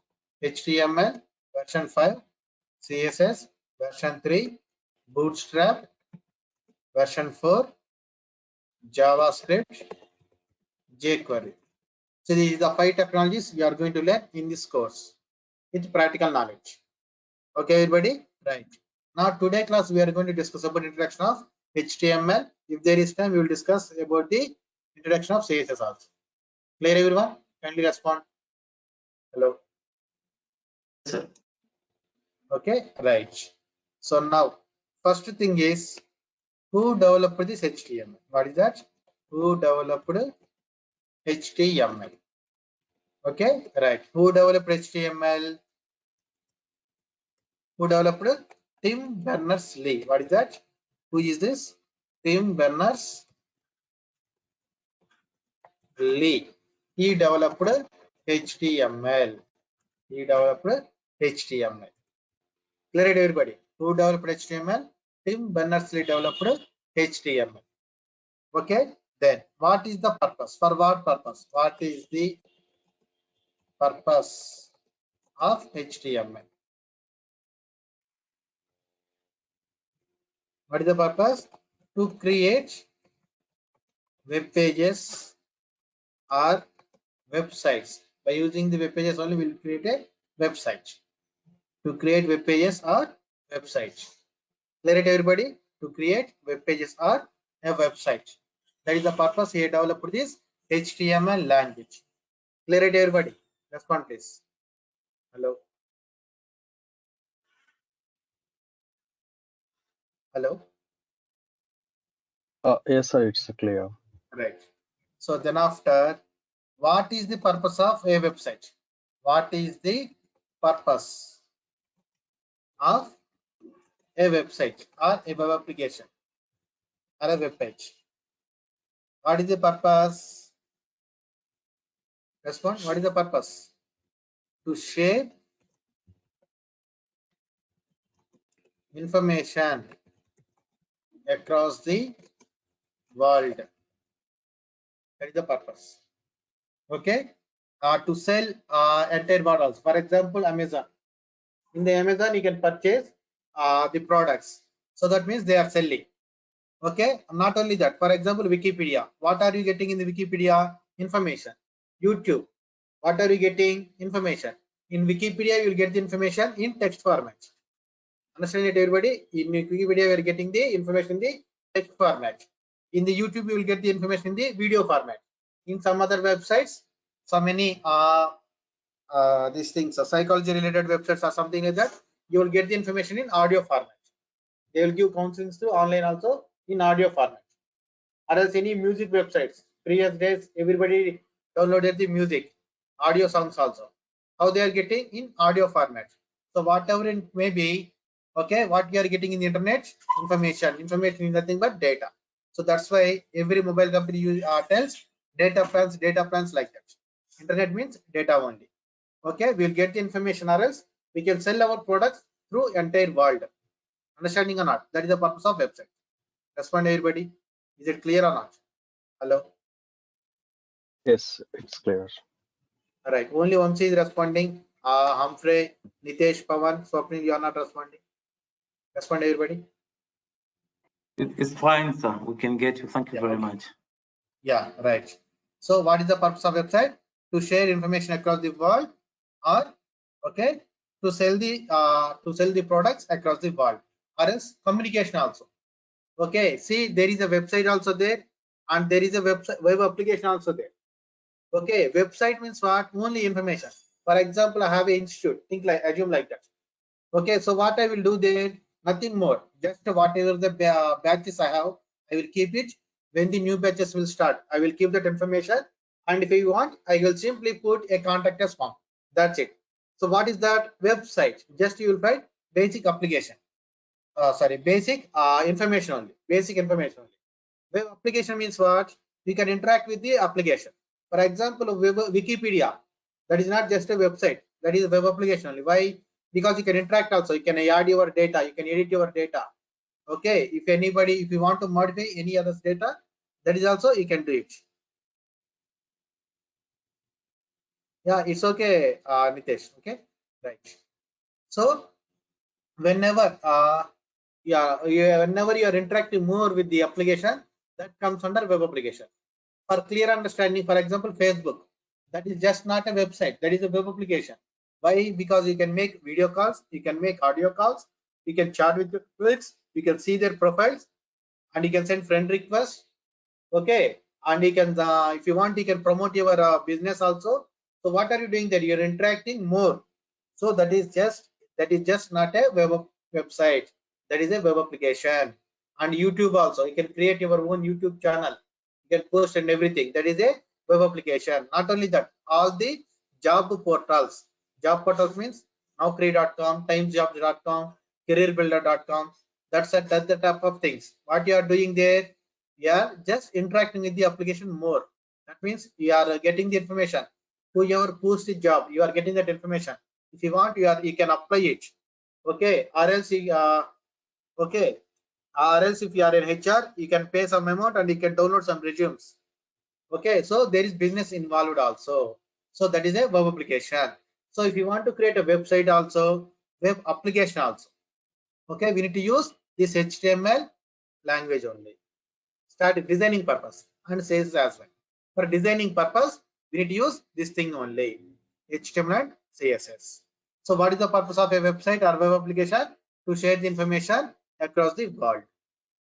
HTML version 5, CSS version 3, Bootstrap version 4, JavaScript, jQuery. So these are the 5 technologies we are going to learn in this course with practical knowledge. Okay, everybody, right. Now today class we are going to discuss about introduction of HTML. If there is time, we will discuss about the introduction of CSS also. Clear, everyone? Kindly respond. Hello. Sir. Okay, right. So now first thing is, who developed this HTML? What is that? Who developed HTML? Okay, right. Who developed HTML? Who developed? Tim Berners-Lee. What is that? Who is this? Tim Berners-Lee. He developed HTML. He developed HTML. Clear it, everybody? Who developed HTML? Tim Berners-Lee developed HTML. Okay. Then what is the purpose? For what purpose? What is the purpose of HTML? What is the purpose? To create web pages or websites. By using the web pages only, we'll create a website. To create web pages or websites. Clear it, everybody? To create web pages or a website. That is the purpose he developed this HTML language. Clear it, everybody? Respond, please. Hello. Hello. Yes, sir, it's clear. Right. So then after, what is the purpose of a website? What is the purpose of a website or a web application or a web page? What is the purpose? Respond. What is the purpose? To share information across the world. That is the purpose. Okay. To sell entire models. For example, Amazon. In the Amazon, you can purchase the products. So that means they are selling. Okay. Not only that. For example, Wikipedia. What are you getting in the Wikipedia? Information. YouTube. What are you getting? Information. In Wikipedia, you will get the information in text format. Understand it, everybody? In Wikipedia, we are getting the information in the text format. In the YouTube, you will get the information in the video format. In some other websites, so many these things, psychology related websites or something like that, you will get the information in audio format. They will give counselings to online also in audio format. Or else any music websites. Previous days, everybody downloaded the music, audio songs also. How they are getting in audio format. So whatever it may be, okay, what you are getting in the internet, information is nothing but data. So that's why every mobile company tells data plans like that. Internet means data only. Okay, we'll get the information, or else we can sell our products through entire world. Understanding or not? That is the purpose of website. Respond, everybody. Is it clear or not? Hello. Yes, it's clear. All right. Only Vamsi is responding. Humphrey, Nitesh, Pawan, Swapnil, you are not responding. Respond, everybody. It's fine, sir. We can get you. Thank you very much. Yeah, right. So what is the purpose of website? To share information across the world, or okay, to sell the products across the world, or else communication also. Okay, see, there is a website also there, and there is a web application also there. Okay, website means what? Only information. For example, I have an institute. Assume like that. Okay, so what I will do there? Nothing more. Just whatever the batches I have, I will keep it. When the new batches will start, I will keep that information. And if you want, I will simply put a contact us form. That's it. So what is that? Website. Just you will write basic application. Basic information only. Basic information only. Web application means what? We can interact with the application. For example, Wikipedia. That is not just a website. That is a web application only. Why? Because you can interact also. You can add your data. You can edit your data. Okay. If you want to modify any other data, that is also you can do it. Yeah, it's okay, Nitesh. Okay, right. So whenever whenever you are interacting more with the application, that comes under web application. For clear understanding, for example, Facebook, that is just not a website, that is a web application. Why? Because you can make video calls, you can make audio calls, you can chat with your friends, you can see their profiles, and you can send friend requests. Okay, and you can if you want, you can promote your business also. So what are you doing there? You're interacting more. So that is just not a website, that is a web application. And YouTube also, you can create your own YouTube channel, you can post and everything. That is a web application. Not only that, all the job portals means Naukri.com, timesjobs.com, careerbuilder.com. That's the type of things what you are doing there. Yeah, just interacting with the application more. That means you are getting the information. Whoever posts the job, you are getting that information. If you want, you can apply it. Okay, or else okay, or else if you are in HR, you can pay some amount and you can download some resumes. Okay, so there is business involved also. So that is a web application. So if you want to create a website also, web application also. Okay, we need to use this HTML language only. Start designing purpose and says as well. For designing purpose, we need to use this thing only, HTML and CSS. So what is the purpose of a website or web application? To share the information across the world.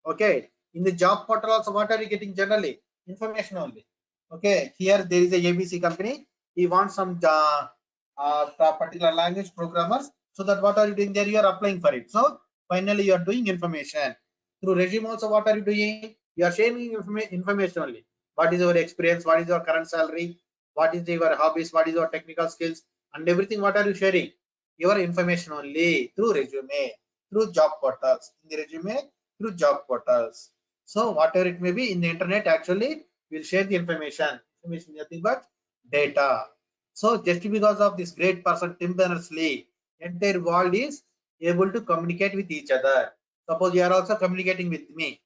Okay, in the job portal also, what are you getting generally? Information only. Okay, here there is a ABC company. He wants some particular language programmers. So that what are you doing there? You are applying for it. So finally you are doing information. Through resume also, what are you doing? You are sharing information only. What is your experience? What is your current salary? What is your hobbies? What is your technical skills? And everything, what are you sharing? Your information only through resume, through job portals. In the resume, through job portals. So whatever it may be in the internet, actually we'll share the information. Information is nothing but data. So just because of this great person Tim Berners-Lee, entire world is able to communicate with each other. Suppose you are also communicating with me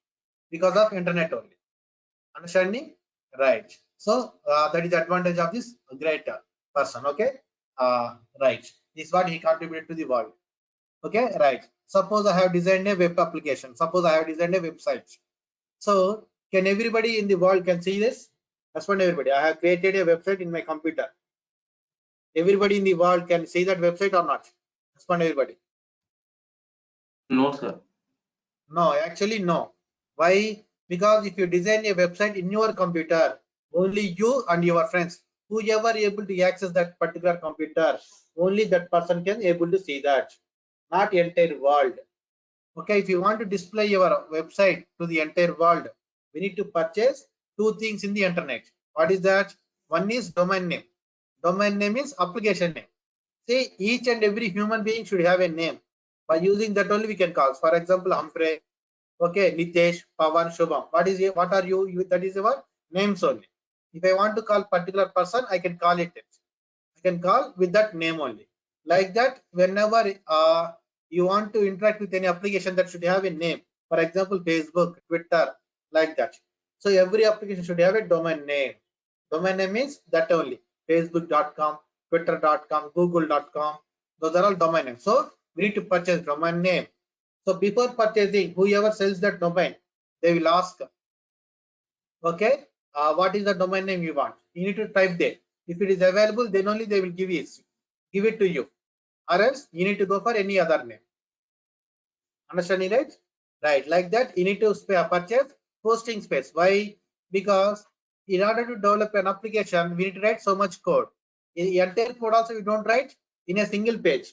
because of internet only. Understanding? Right. So that is the advantage of this great person. Okay. Right. This is what he contributed to the world. Okay, right. Suppose I have designed a web application. Suppose I have designed a website. So can everybody in the world can see this? Respond everybody. I have created a website in my computer. Everybody in the world can see that website or not? Respond everybody. No, sir. No, actually no. Why? Because if you design a website in your computer, only you and your friends, whoever able to access that particular computer, only that person can able to see that, not entire world. Okay, if you want to display your website to the entire world, we need to purchase two things in the internet. What is that? One is domain name. Domain name is application name. See, each and every human being should have a name. By using that only we can call. For example, Humphrey, okay, Nitesh, Pavan, Shubham. What are you? That is your names only. If I want to call particular person, I can call it. I can call with that name only. Like that, whenever you want to interact with any application, that should have a name. For example, Facebook, Twitter, like that. So every application should have a domain name. Domain name means that only. Facebook.com, Twitter.com, Google.com. Those are all domain names. So we need to purchase domain name. So before purchasing, whoever sells that domain, they will ask, okay, what is the domain name you want? You need to type there. If it is available, then only they will give it to you, or else you need to go for any other name. Understanding, right? Right, like that you need to purchase hosting space. Why? Because in order to develop an application, we need to write so much code. In the entire code also you don't write in a single page.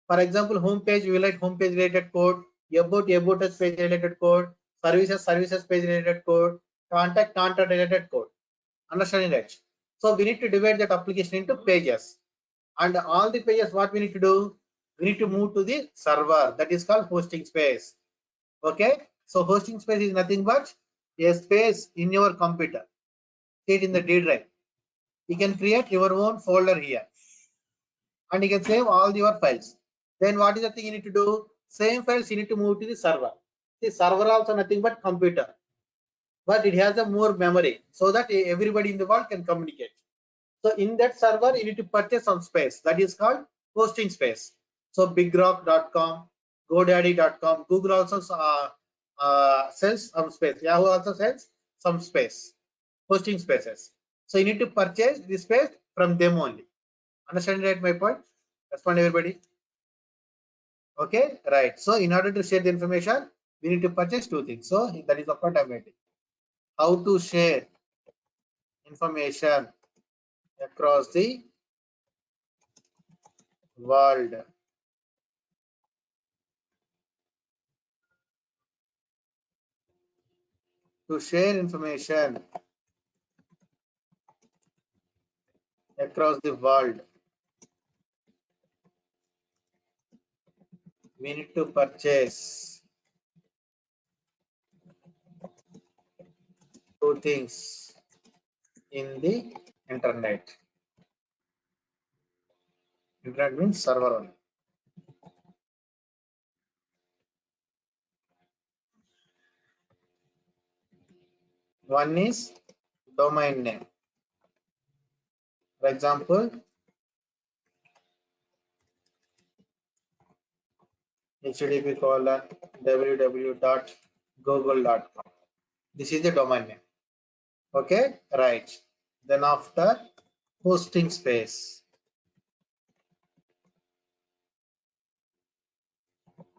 For example, home page, you will write home page related code, about us page related code, services page related code, contact related code. Understanding, right? So we need to divide that application into pages, and all the pages, what we need to do, we need to move to the server, that is called hosting space. Okay, so hosting space is nothing but a space in your computer. See it in the D drive. You can create your own folder here and you can save all your files. Then what is the thing you need to do? Same files you need to move to the server. The server also nothing but computer, but it has a more memory so that everybody in the world can communicate. So in that server, you need to purchase some space, that is called hosting space. So bigrock.com, godaddy.com, Google also sells some space. Yahoo also sells some space, hosting spaces. So you need to purchase the space from them only. Understand right my point? Respond everybody. Okay, right. So in order to share the information, we need to purchase two things. So that is the point I'm writing. How to share information across the world. To share information across the world, we need to purchase two things in the internet. Internet means server only. One is domain name. For example, http www.google.com. This is the domain name. Okay, right. Then after hosting space,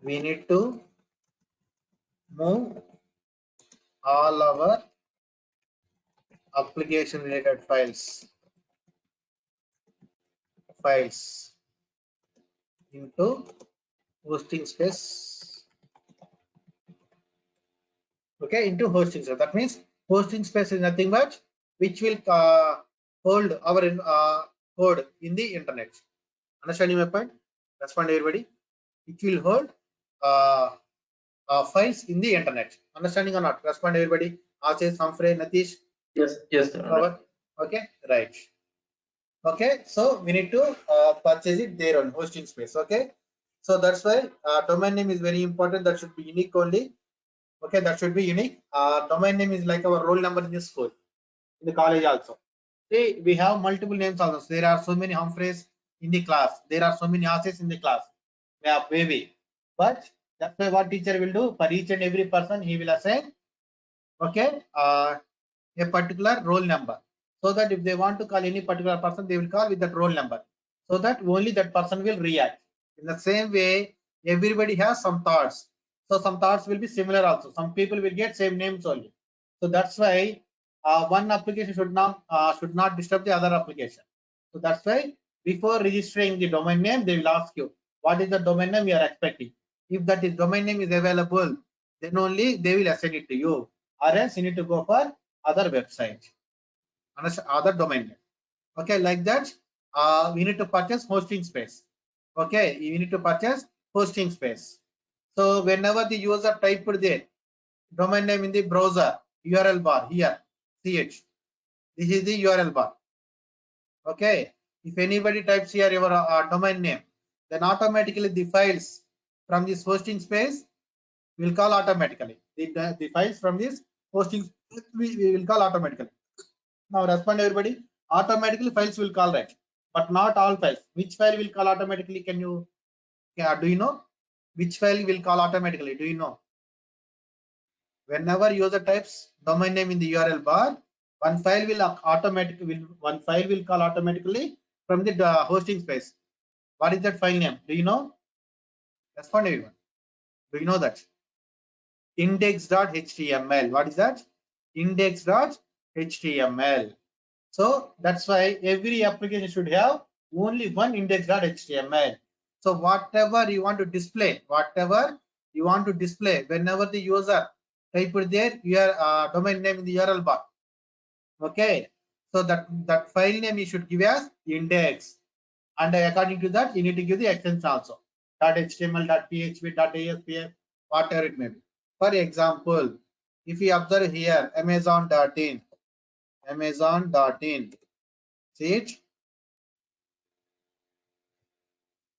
we need to move all our application related files into hosting space. Okay, into hosting space. That means hosting space is nothing but which will hold our code in the internet. Understanding my point? Respond everybody. It will hold files in the internet. Understanding or not? Respond everybody. Ashish, Humphrey, Natish. Yes, sir. Cover. Okay, right. Okay, so we need to purchase it there on hosting space. Okay, so that's why domain name is very important. That should be unique only. Okay, that should be unique. Domain name is like our roll number in the school, in the college also. See, we have multiple names also. So there are so many Humphreys in the class. There are so many Ashes in the class. We have baby. But that's why what teacher will do for each and every person, he will assign, okay, a particular roll number. So that if they want to call any particular person, they will call with that roll number. So that only that person will react. In the same way, everybody has some thoughts. So some thoughts will be similar also. Some people will get same names only. So that's why one application should not disturb the other application. So that's why before registering the domain name, they will ask you what is the domain name you are expecting. If that is domain name is available, then only they will assign it to you. Or else you need to go for other website, other domain name. Okay, like that, we need to purchase hosting space. Okay, you need to purchase hosting space. So whenever the user typed there domain name in the browser URL bar here, ch, this is the URL bar. Okay, if anybody types here your domain name, then automatically the files from this hosting space will call automatically. The files from this hosting we will call automatically. Now respond everybody. Automatically files will call, right? But not all files. Which file will call automatically? Can you do you know which file will call automatically? Do you know? Whenever user types domain name in the URL bar, one file will call automatically from the hosting space. What is that file name? Do you know? Respond everyone. Do you know that? Index.html. What is that? Index.html. So that's why every application should have only one index.html. So whatever you want to display, whenever the user type there your domain name in the URL bar. Okay, so that file name you should give as index, and according to that you need to give the extension also. .html, .php, .asp, whatever it may be. For example, if you observe here amazon.in, see it?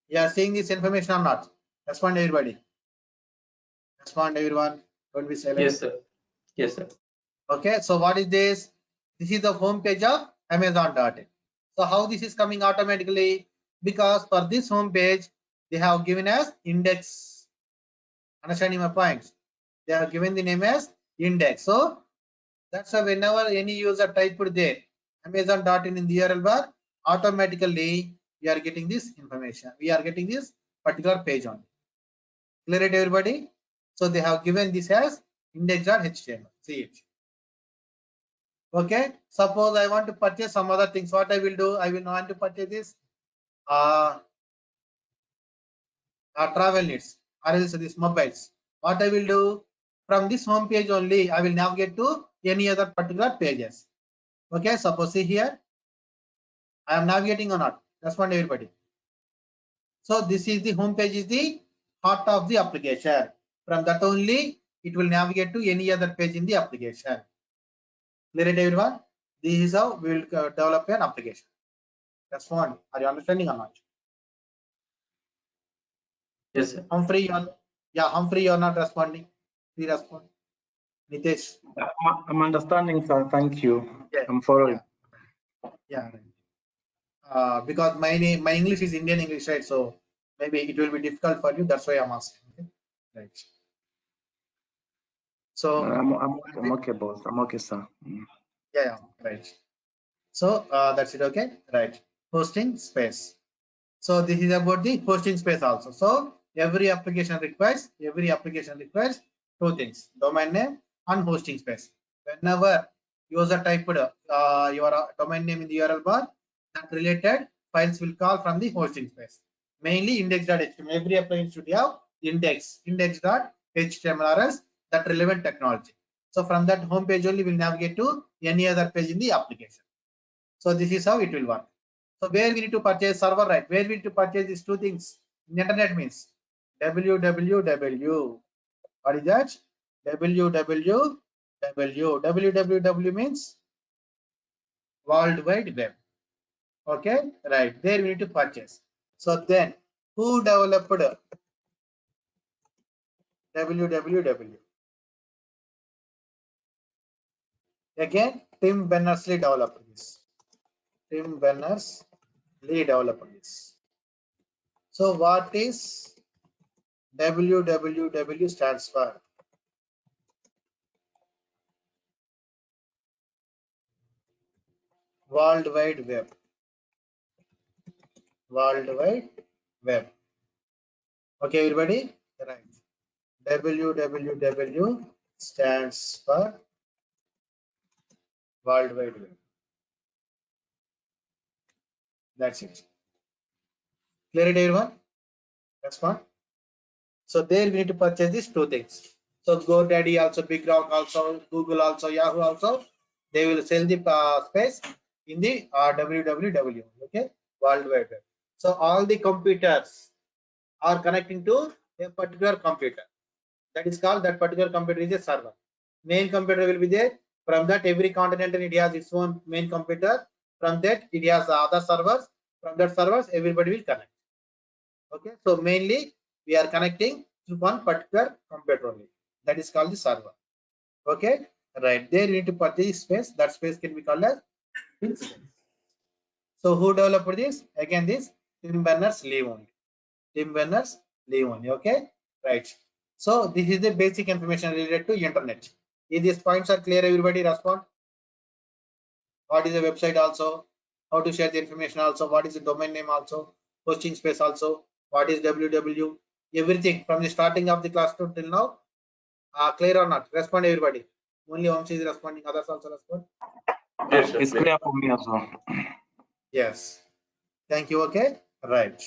You are seeing this information or not? Respond everybody. Respond everyone. Don't be silent. Yes, sir. Yes, sir. Okay, so what is this? This is the home page of amazon.in. So how this is coming automatically? Because for this home page, they have given as index. Understanding my points? They have given the name as index. So that's why whenever any user type there amazon.in in the URL bar, automatically we are getting this information. We are getting this particular page on. Clear it, everybody? So they have given this as index.html. See it. Okay. Suppose I want to purchase some other things. What I will do? I will want to purchase this travel needs or else this mobiles. What I will do? From this home page only, I will navigate to any other particular pages. Okay. Suppose see here, I am navigating or not. Respond everybody. So this is the home page is the heart of the application. From that only it will navigate to any other page in the application. Clear it, everyone? This is how we will develop an application. Respond. Are you understanding or not? Yes, sir. Humphrey, Humphrey, you're not responding. Please respond. Nitesh. I'm understanding, sir. Thank you. Yeah. I'm following. Yeah. Because my English is Indian English, right? So maybe it will be difficult for you. That's why I'm asking. Okay? Right. So I'm okay, boss. I'm okay, sir. yeah, right. So that's it. Okay, right. Hosting space. So this is about the hosting space also. So every application requires two things: domain name and hosting space. Whenever user typed your domain name in the URL bar, that related files will call from the hosting space. Mainly index.html. Every application should have index.html or else that relevant technology. So from that home page only we'll navigate to any other page in the application. So this is how it will work. So where we need to purchase server, right? Where we need to purchase these two things. In internet means www. What is that? www. www means World Wide Web. Okay, right. There we need to purchase. So then, who developed www? Again, Tim Berners-Lee developed this. Tim Berners-Lee developed this. So what is www stands for? World Wide Web. World Wide Web. Okay, everybody? Right. www stands for World Wide Web. That's it. Clear it, everyone? That's fine. So there we need to purchase these two things. So GoDaddy also, Big Rock also, Google also, Yahoo also, they will sell the space in the www. Okay, World Wide Web. So all the computers are connecting to a particular computer. That is called, that particular computer is a server. Main computer will be there. From that, every continent it has its own main computer. From that, it has other servers. From that servers, everybody will connect. Okay, so mainly we are connecting to one particular computer only. That is called the server. Okay, right. There you need to purchase space. That space can be called as space. So who developed this? Again, this Tim Berners-Lee only. Tim Berners-Lee only. Okay, right. So this is the basic information related to internet. If these points are clear, everybody respond. What is the website also? How to share the information also? What is the domain name also? Hosting space also? What is www? Everything from the starting of the class to till now. Clear or not? Respond, everybody. Only Vamsi is responding. Others also respond. Yes, sir. It's clear for me as well. Yes. Thank you. Okay. Right.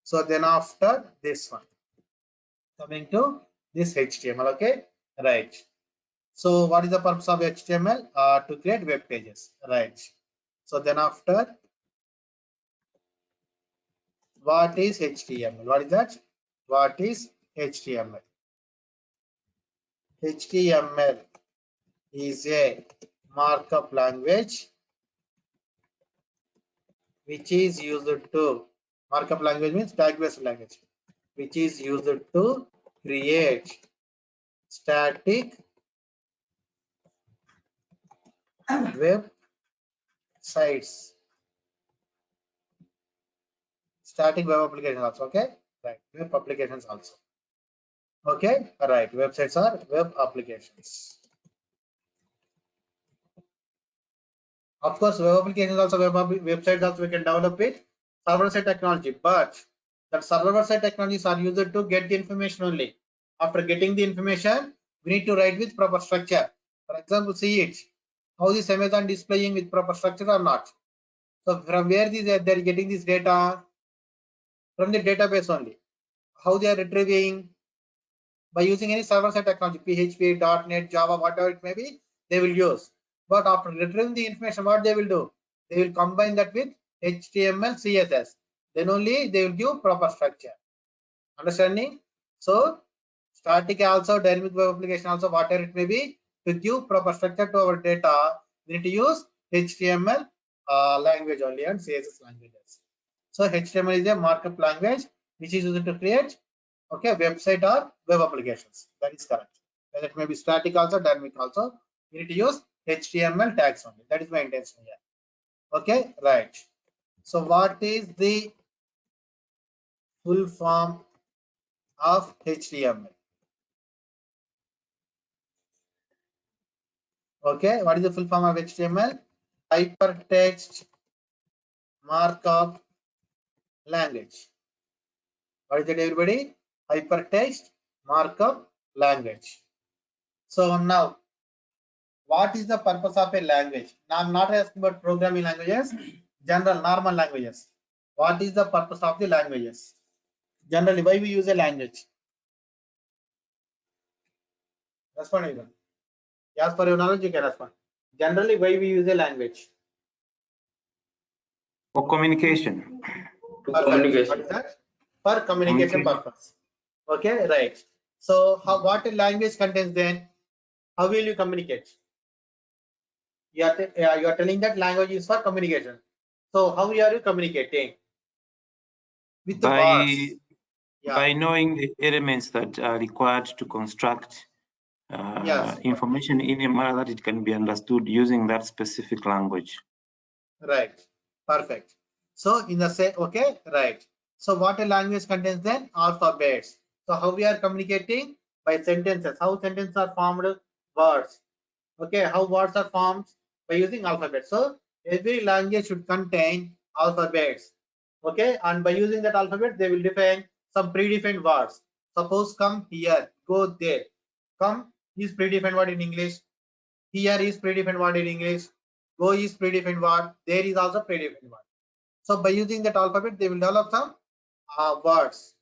So then after this one, coming to this HTML. Okay. Right. So what is the purpose of HTML? To create web pages. Right. So then after, what is HTML? What is that? What is HTML? HTML is a markup language which is used to, markup language means tag based language, which is used to create static web sites, static web applications also. Okay, right, web applications also. Okay, right, websites are web applications. Of course, web applications also, websites also we can develop with server side technology, but that server side technologies are used to get the information only. After getting the information, we need to write with proper structure. For example, see it, how is Amazon displaying with proper structure or not? So from where they're getting this data? From the database only. How they are retrieving? By using any server side technology, PHP, .NET, Java, whatever it may be, they will use. But after retrieving the information, what they will do? They will combine that with HTML, CSS. Then only they will give proper structure. Understanding? So static also, dynamic web application also, whatever it may be, to give proper structure to our data, we need to use HTML language only and CSS languages. So HTML is a markup language which is used to create website or web applications. That is correct. And it may be static also, dynamic also. You need to use HTML tags only. That is my intention here. Okay, right. So what is the full form of HTML? Okay, what is the full form of HTML? Hypertext markup language. What is it, everybody? Hypertext markup language. So now, what is the purpose of a language? Now I'm not asking about programming languages, general normal languages. What is the purpose of the languages? Generally, why we use a language? Respond even. As per your knowledge, you can respond. Generally, why we use a language? For communication. To Perfect. communication. What is that? For communication Communication. purpose. Okay, right. So what a language contains then? How will you communicate? You are telling that language is for communication. So how are you communicating? With the words. Yeah. By knowing the elements that are required to construct Yes. information in a manner that it can be understood using that specific language. Right. Perfect. So in the same, okay, right. So what a language contains then? Alphabets. So how we are communicating? By sentences. How sentences are formed? Words. Okay, how words are formed? By using alphabets. So every language should contain alphabets. Okay, and by using that alphabet, they will define some predefined words. Suppose come here, go there. Come is predefined word in English. Here is predefined word in English. Go is predefined word. There is also predefined word. So by using that alphabet, they will develop some words.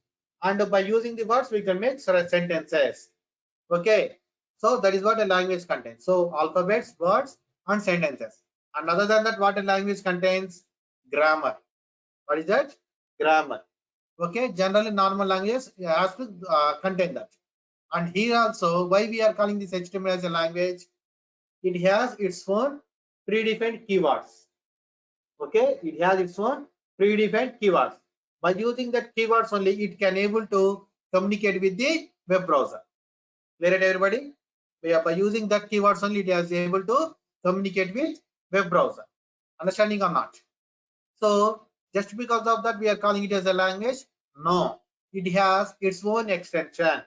And by using the words, we can make sentences. Okay. So that is what a language contains. So alphabets, words, and sentences. And other than that, what a language contains? Grammar. What is that? Grammar. Okay. Generally, normal languages has to contain that. And here also, why we are calling this HTML as a language? It has its own predefined keywords. Okay, it has its own predefined keywords. By using that keywords only, it can able to communicate with the web browser. Clear it, everybody? By using that keywords only, it is able to communicate with web browser. Understanding or not? So just because of that, we are calling it as a language? No, it has its own extension.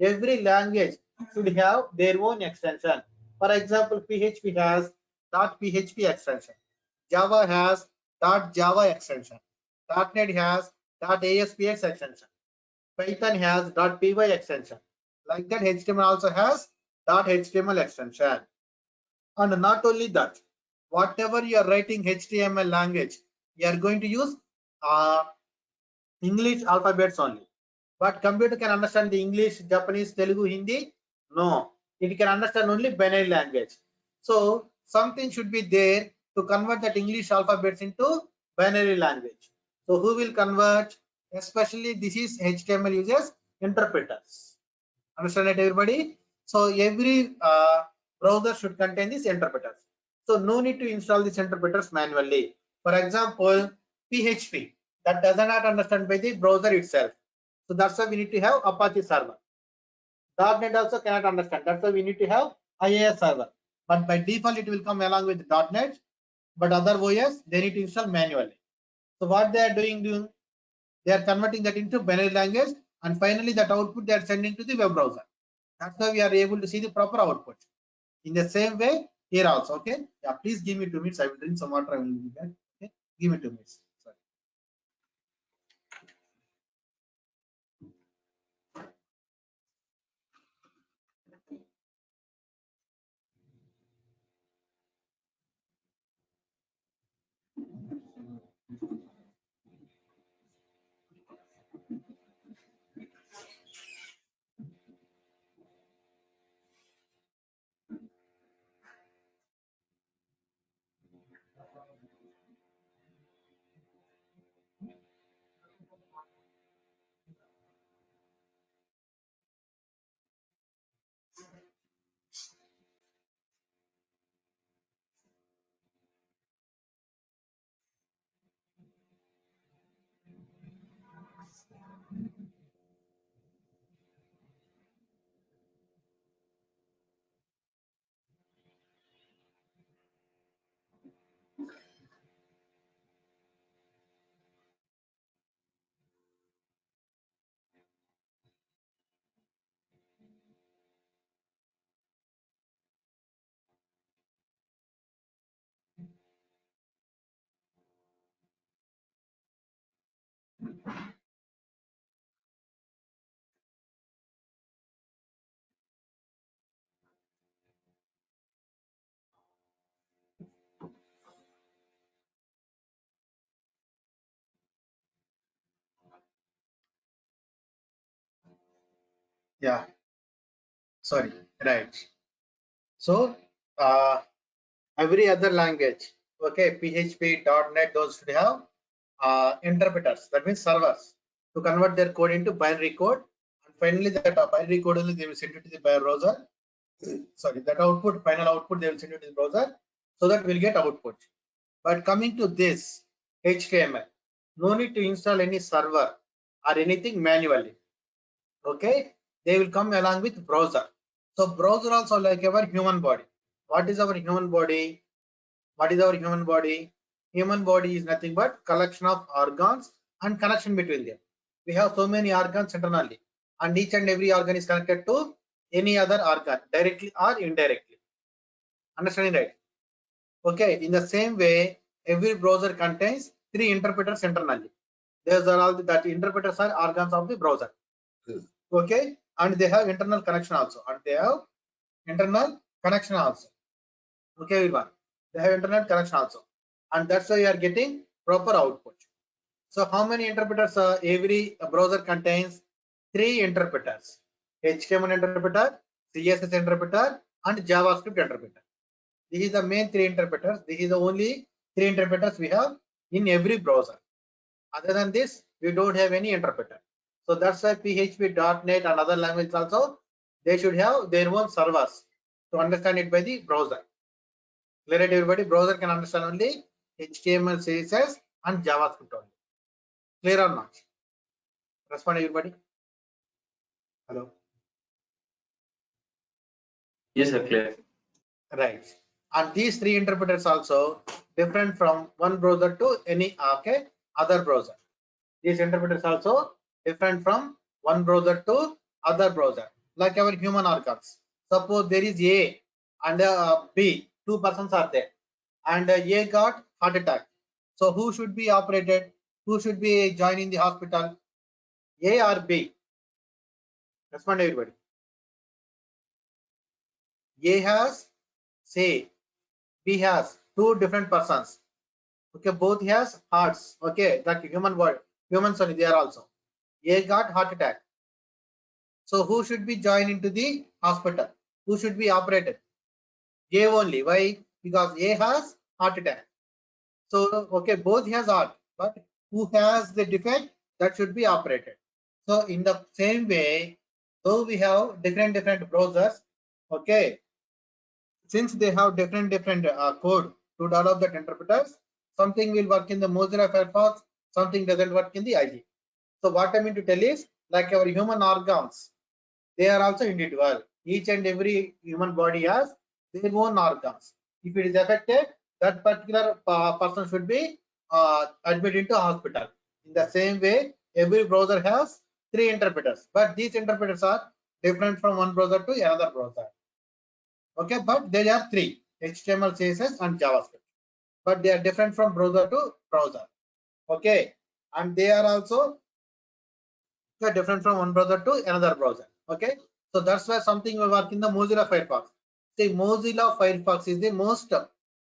Every language should have their own extension. For example, PHP has .php extension. Java has .java extension. .NET has .aspx extension. Python has .py extension. Like that, HTML also has .html extension. And not only that, whatever you are writing HTML language, you are going to use English alphabets only. But computer can understand the English, Japanese, Telugu, Hindi? No, it can understand only binary language. So something should be there to convert that English alphabets into binary language. So who will convert? Especially this is HTML uses interpreters. Understand it, everybody? So every browser should contain these interpreters. So no need to install these interpreters manually. For example, PHP that does not understand by the browser itself. So that's why we need to have Apache server. .NET also cannot understand. That's why we need to have IIS server. But by default, it will come along with .NET. But other OS, they need to install manually. So what they are doing, they are converting that into binary language, and finally that output they are sending to the web browser. That's why we are able to see the proper output. In the same way here also. Okay. Yeah. Please give me 2 minutes. I will drink some water. I will be back. Okay. Give me 2 minutes. Sorry. Yeah, sorry, right. So every other language, okay, PHP, .NET, those should have interpreters, that means servers, to convert their code into binary code. And finally, that binary code only they will send it to the browser. Sorry, that output, final output, they will send it to the browser so that we'll get output. But coming to this HTML, no need to install any server or anything manually. Okay, they will come along with browser. So browser also like our human body. What is our human body? What is our human body? Human body is nothing but collection of organs and connection between them. We have so many organs internally, and each and every organ is connected to any other organ directly or indirectly. Understanding, right? Okay, in the same way, every browser contains 3 interpreters internally. Those are all that interpreters are organs of the browser. Okay, and they have internal connection also. Okay, everyone. They have internet connection also, and that's why you are getting proper output. So how many interpreters? Every browser contains 3 interpreters: HTML interpreter, CSS interpreter, and JavaScript interpreter. This is the main 3 interpreters. This is the only 3 interpreters we have in every browser. Other than this, we don't have any interpreter. So that's why PHP, .NET, and other languages also, they should have their own servers to understand it by the browser. Clear it, everybody? Browser can understand only HTML, CSS, and JavaScript only. Clear or not? Respond, everybody. Hello. Yes, sir, clear. Right. And these 3 interpreters also different from one browser to any other browser. These interpreters also different from one browser to other browser. Like our human organs. Suppose there is A and B, 2 persons are there, and A got heart attack. So who should be operated? Who should be joining the hospital? A or B? Respond, everybody. A has, say, B has 2 different persons. Okay, both has hearts. Okay, like human body, humans only, they are also. A got heart attack. So who should be joined into the hospital? Who should be operated? A only. Why? Because A has heart attack. So okay, both has heart, but who has the defect, that should be operated. So in the same way, though we have different browsers, okay, since they have different code to develop that interpreters, something will work in the Mozilla Firefox, something doesn't work in the IG. So what I mean to tell is, like our human organs, they are also individual. Each and every human body has their own organs. If it is affected, that particular person should be admitted into hospital. In the same way, every browser has 3 interpreters, but these interpreters are different from one browser to another browser. Okay, but there are 3: HTML, CSS, and JavaScript. But they are different from browser to browser. Okay, and they are also different from one browser to another browser. Okay, so that's why something will work in the Mozilla Firefox. See, Mozilla Firefox is the most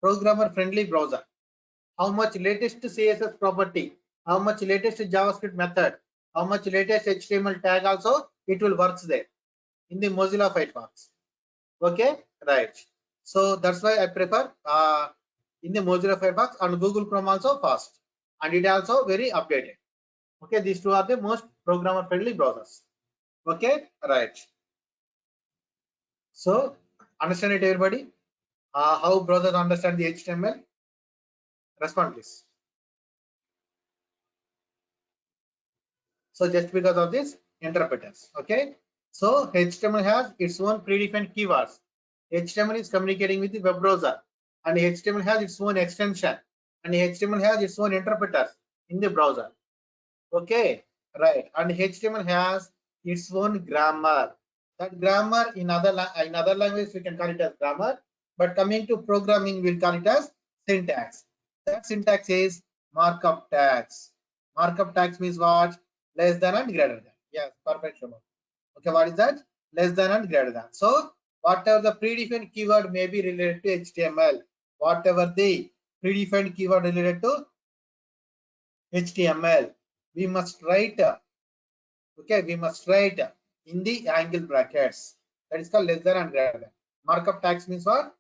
programmer friendly browser. How much latest CSS property, how much latest JavaScript method, how much latest HTML tag also, it will work there in the Mozilla Firefox. Okay, right. So that's why I prefer in the Mozilla Firefox, and Google Chrome also fast, and it also very updated. Okay, these 2 are the most programmer friendly browsers. Okay, right. So understand it, everybody? How browsers understand the HTML? Respond, please. So just because of this interpreters. Okay, so HTML has its own predefined keywords. HTML is communicating with the web browser, and HTML has its own extension, and HTML has its own interpreters in the browser. Okay, right. And HTML has its own grammar. That grammar in other languages we can call it as grammar, but coming to programming we'll call it as syntax. That syntax is markup tags. Markup tags means what? Less than and greater than. Yes, perfect, Shubham. Okay, what is that? Less than and greater than. So whatever the predefined keyword may be related to HTML, whatever the predefined keyword related to HTML, we must write, okay, we must write in the angle brackets. That is called less than and greater than. Markup tags means what?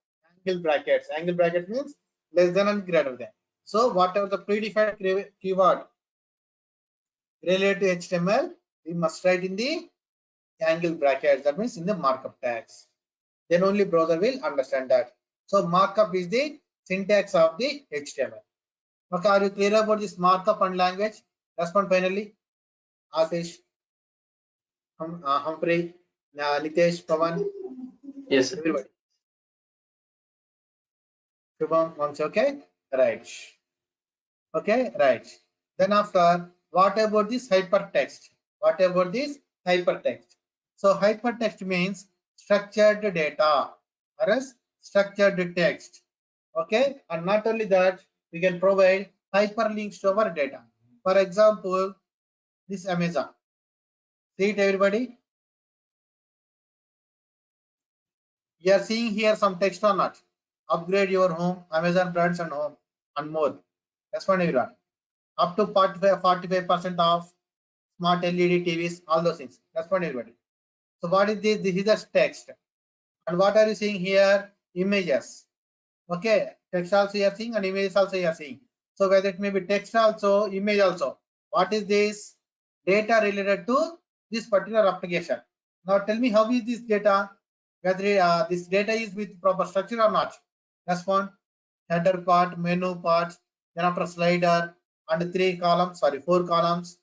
Angle brackets. Angle bracket means less than and greater than. So whatever the predefined keyword related to HTML, we must write in the angle brackets. That means in the markup tags. Then only browser will understand that. So markup is the syntax of the HTML. Okay, are you clear about this markup and language? Respond finally. Ashish, Humphrey, Nitesh, Pawan, Yes, sir. everybody. Shubham, once okay? Right. Okay, right. Then after, what about this hypertext? What about this hypertext? So hypertext means structured data or else structured text. Okay, and not only that, we can provide hyperlinks to our data. For example, this Amazon. See it, everybody? You are seeing here some text or not? Upgrade your home, Amazon brands and home, and more. That's what everyone. Up to 45% off smart LED TVs, all those things. That's what everybody. So what is this? This is the text. And what are you seeing here? Images. Okay, text also you are seeing and images also you are seeing. So whether it may be text also, image also. What is this? Data related to this particular application. Now tell me, how is this data? Whether this data is with proper structure or not. Respond. Header part, menu part, then after slider, and 4 columns.